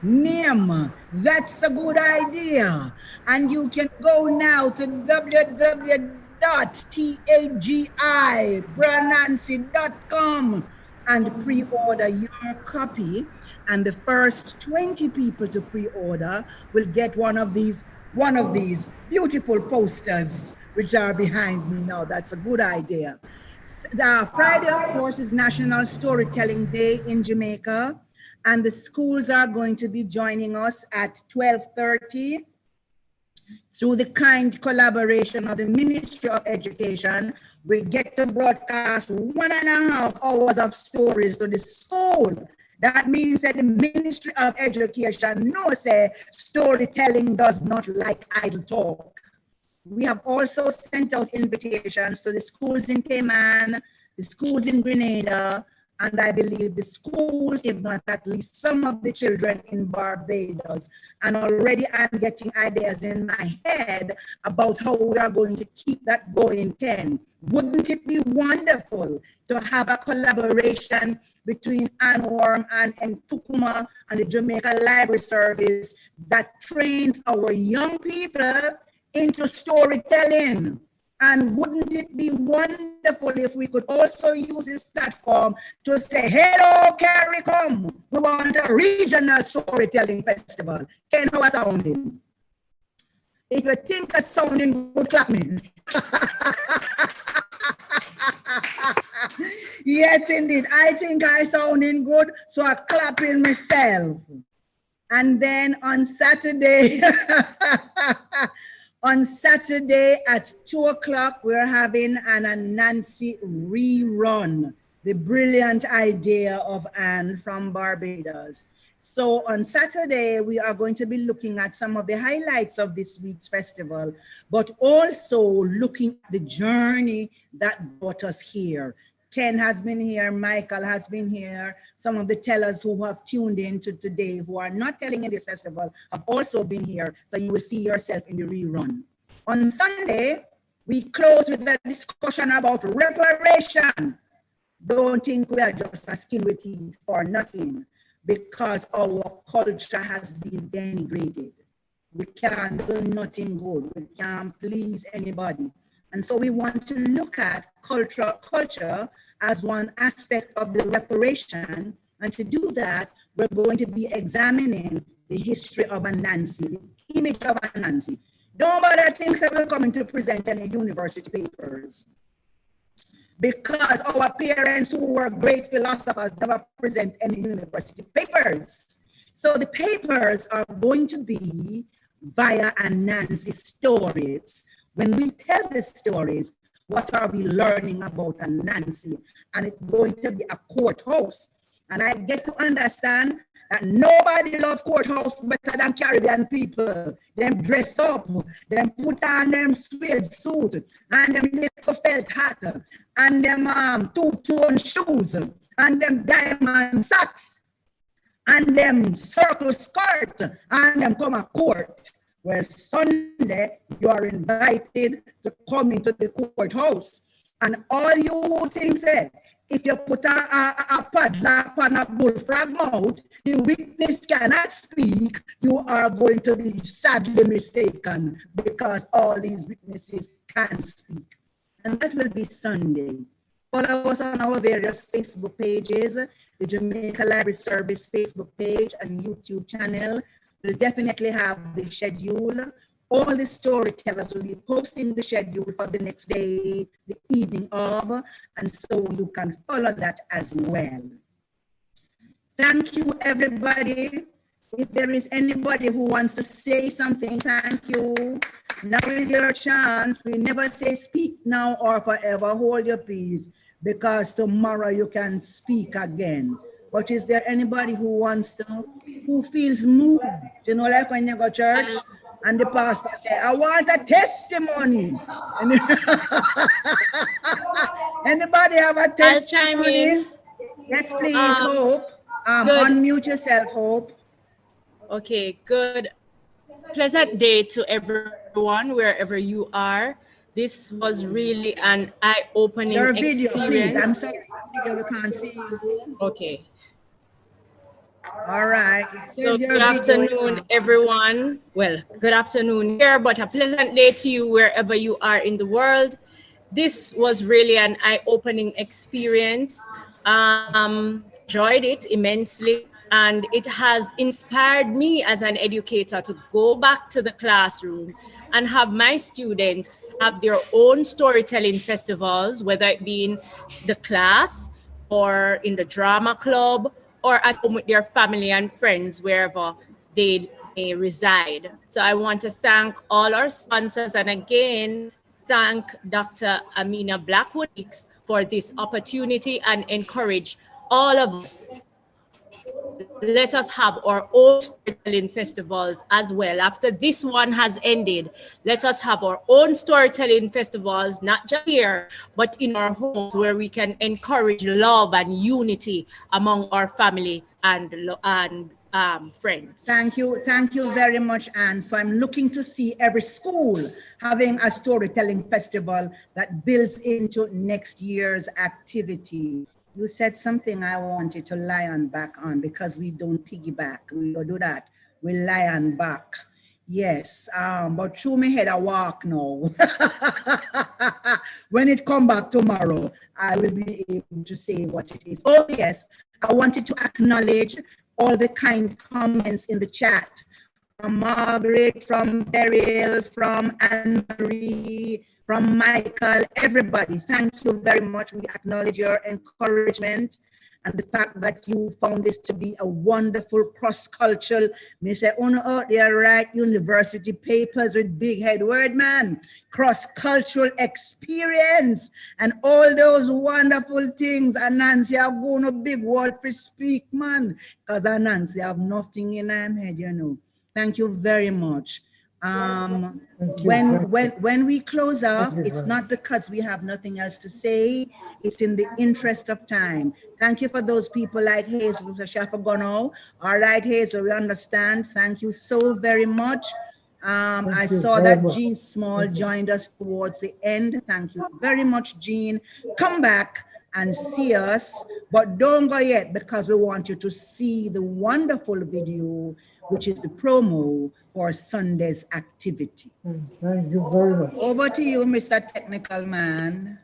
Name, that's a good idea. And you can go now to www.tagipronancy.com and pre-order your copy. And the first 20 people to pre-order will get one of these beautiful posters which are behind me now. That's a good idea. Friday, of course, is National Storytelling Day in Jamaica, and the schools are going to be joining us at 12:30 through the kind collaboration of the Ministry of Education. We get to broadcast 1.5 hours of stories to the school. That means that the Ministry of Education knows that storytelling does not like idle talk. We have also sent out invitations to the schools in Cayman, the schools in Grenada, and I believe the schools, if not at least some of the children in Barbados. And already I'm getting ideas in my head about how we are going to keep that going, Ken. Wouldn't it be wonderful to have a collaboration between Anwarm and Tukuma and the Jamaica Library Service that trains our young people into storytelling? And wouldn't it be wonderful if we could also use this platform to say, hello, CARICOM, we want a regional storytelling festival. Ken, how are sounding? If you think a sounding good, clap me. Yes, indeed. I think I sounding good, so I'm clapping myself. And then on Saturday, on Saturday at 2 o'clock, we're having an Ananse rerun, the brilliant idea of Anne from Barbados. So on Saturday, we are going to be looking at some of the highlights of this week's festival, but also looking at the journey that brought us here. Ken has been here, Michael has been here, some of the tellers who have tuned in to today who are not telling in this festival have also been here, so you will see yourself in the rerun. On Sunday, we close with a discussion about reparation. Don't think we are just a skin with teeth for nothing, because our culture has been denigrated. We can't do nothing good, we can't please anybody. And so we want to look at culture as one aspect of the reparation. And to do that, we're going to be examining the history of Ananse, the image of Ananse. Nobody thinks that we're coming to present any university papers, because our parents who were great philosophers never present any university papers. So the papers are going to be via Ananse stories. When we tell the stories, what are we learning about Ananse? And it's going to be a courthouse. And I get to understand that nobody loves courthouse better than Caribbean people. Them dress up, them put on them suede suit, and them little felt hat, and them two-tone shoes, and them diamond socks, and them circle skirt, and them come a court. Well, Sunday, you are invited to come into the courthouse. And all you things say, if you put a padlock on a bullfrog mouth, the witness cannot speak, you are going to be sadly mistaken, because all these witnesses can speak. And that will be Sunday. Follow us on our various Facebook pages, the Jamaica Library Service Facebook page and YouTube channel. We'll definitely have the schedule. All the storytellers will be posting the schedule for the next day, the evening of, and so you can follow that as well. Thank you, everybody. If there is anybody who wants to say something, thank you. Now is your chance. We never say speak now or forever. Hold your peace, because tomorrow you can speak again. But is there anybody who wants to, who feels moved? You know, like when you go to church And the pastor said, I want a testimony. And anybody have a testimony? Yes, please, Hope. Unmute yourself, Hope. Okay, good. Pleasant day to everyone, wherever you are. This was really an eye-opening Your experience. video, please. I'm sorry, we can't see you. Okay. All right. So good afternoon, everyone. Well, good afternoon here, but a pleasant day to you wherever you are in the world. This was really an eye-opening experience. Enjoyed it immensely, and it has inspired me as an educator to go back to the classroom and have my students have their own storytelling festivals, whether it be in the class or in the drama club or at home with their family and friends, wherever they may reside. So I want to thank all our sponsors, and again, thank Dr. Amina Blackwood for this opportunity, and encourage all of us. Let us have our own storytelling festivals as well. After this one has ended, let us have our own storytelling festivals, not just here, but in our homes, where we can encourage love and unity among our family and friends. Thank you very much, Anne. So I'm looking to see every school having a storytelling festival that builds into next year's activity. You said something I wanted to lion back on, because we don't piggyback. We don't do that. We lion back. Yes, but through my head I walk now. When it come back tomorrow, I will be able to say what it is. Oh yes, I wanted to acknowledge all the kind comments in the chat. From Margaret, from Beryl, from Anne-Marie, from Michael, everybody, thank you very much. We acknowledge your encouragement and the fact that you found this to be a wonderful cross-cultural, me say, out there write university papers with big head word, man, cross-cultural experience and all those wonderful things. Ananse have gone a big word for speak, man, because Ananse have nothing in her head, you know. Thank you very much. When we close off, it's not because we have nothing else to say. It's in the interest of time. Thank you for those people like Hazel, Shafagono. All right, Hazel, we understand. Thank you so very much. I saw that Jean Small joined us towards the end. Thank you very much, Jean. Come back and see us, but don't go yet, because we want you to see the wonderful video, which is the promo for Sunday's activity. Thank you very much. Over to you, Mr. Technical Man.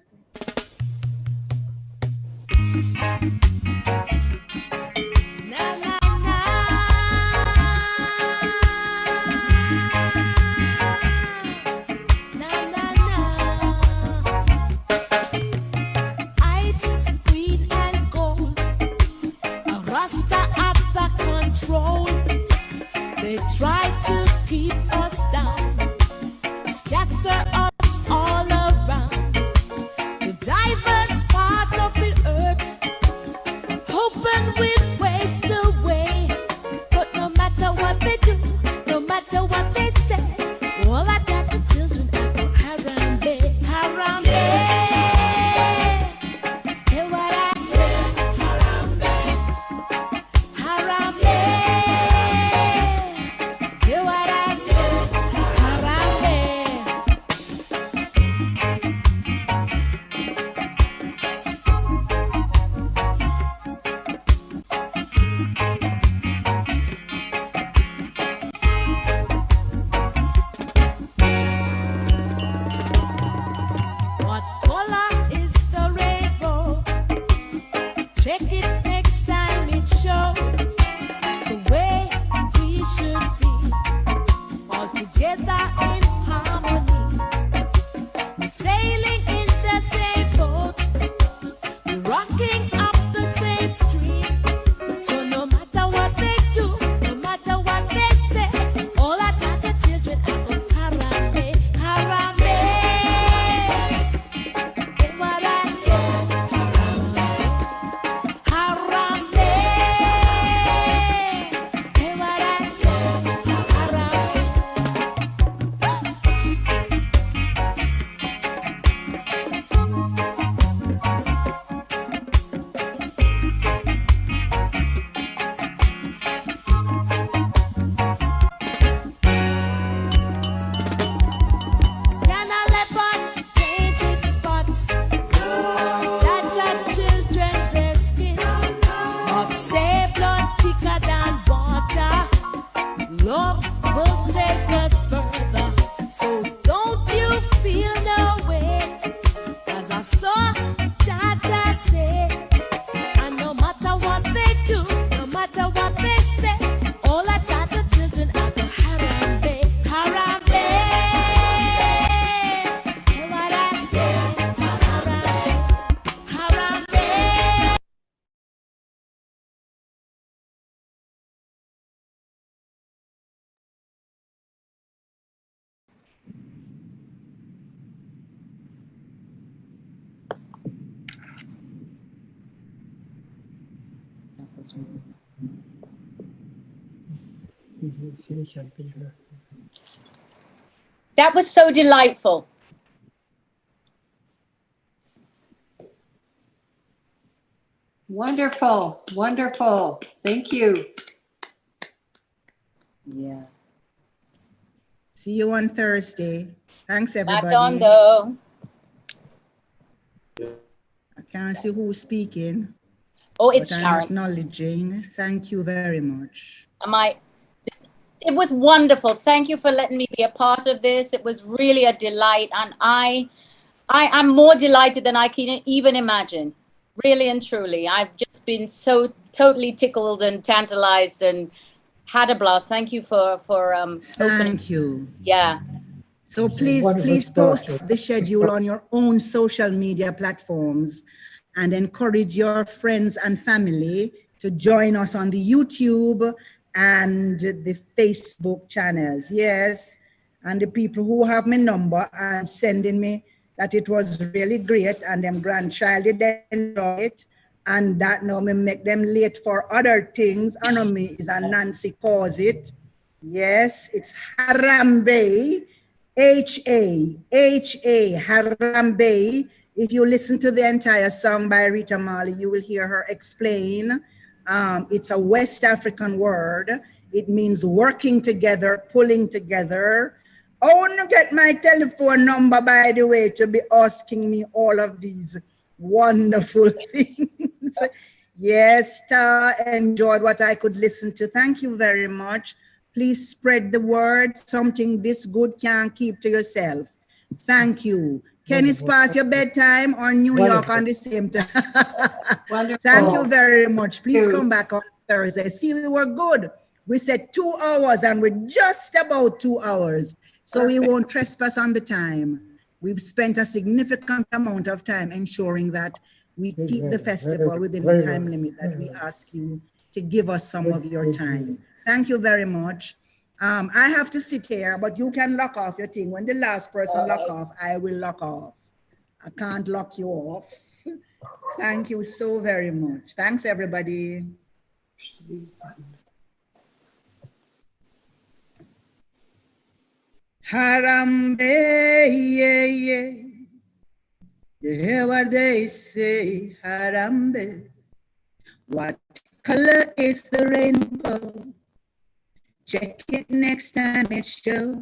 They try to keep us down, scatter us all around to diverse parts of the earth, hoping we'd waste away. But no matter what they do, no matter what they say, all I got to children I go Harambe, Harambe. Hear what I say, Harambe, Harambe. Hear what I say, Harambe. That was so delightful. Wonderful, wonderful. Thank you. Yeah. See you on Thursday. Thanks, everybody. Not on though. I can't see who's speaking. Oh, it's but I'm Sharon. acknowledging. Thank you very much. It was wonderful. Thank you for letting me be a part of this. It was really a delight, and I'm more delighted than I can even imagine. Really and truly, I've just been so totally tickled and tantalized and had a blast. Thank you for opening. Thank you. Yeah. So please post the schedule on your own social media platforms and encourage your friends and family to join us on the YouTube and the Facebook channels. Yes. And the people who have my number and sending me that it was really great and them grandchild did enjoy it. And that now me make them late for other things. I know me is a Nancy calls it. Yes, it's Harambe. H-A, Harambe. If you listen to the entire song by Rita Marley, you will hear her explain. It's a West African word. It means working together, pulling together. Oh, no, get my telephone number, by the way, to be asking me all of these wonderful things. Yes, enjoyed what I could listen to. Thank you very much. Please spread the word. Something this good can't keep to yourself. Thank you. Can it's past your bedtime or New York on the same time? Thank you very much. Please come back on Thursday. See, we were good. We said 2 hours and we're just about 2 hours. So we won't trespass on the time. We've spent a significant amount of time ensuring that we keep the festival within the time limit that we ask you to give us some of your time. Thank you very much. I have to sit here, but you can lock off your thing. When the last person lock off, I will lock off. I can't lock you off. Thank you so very much. Thanks, everybody. Harambe, yeah, yeah. You hear what they say, Harambe. What color is the rainbow? Check it next time it shows.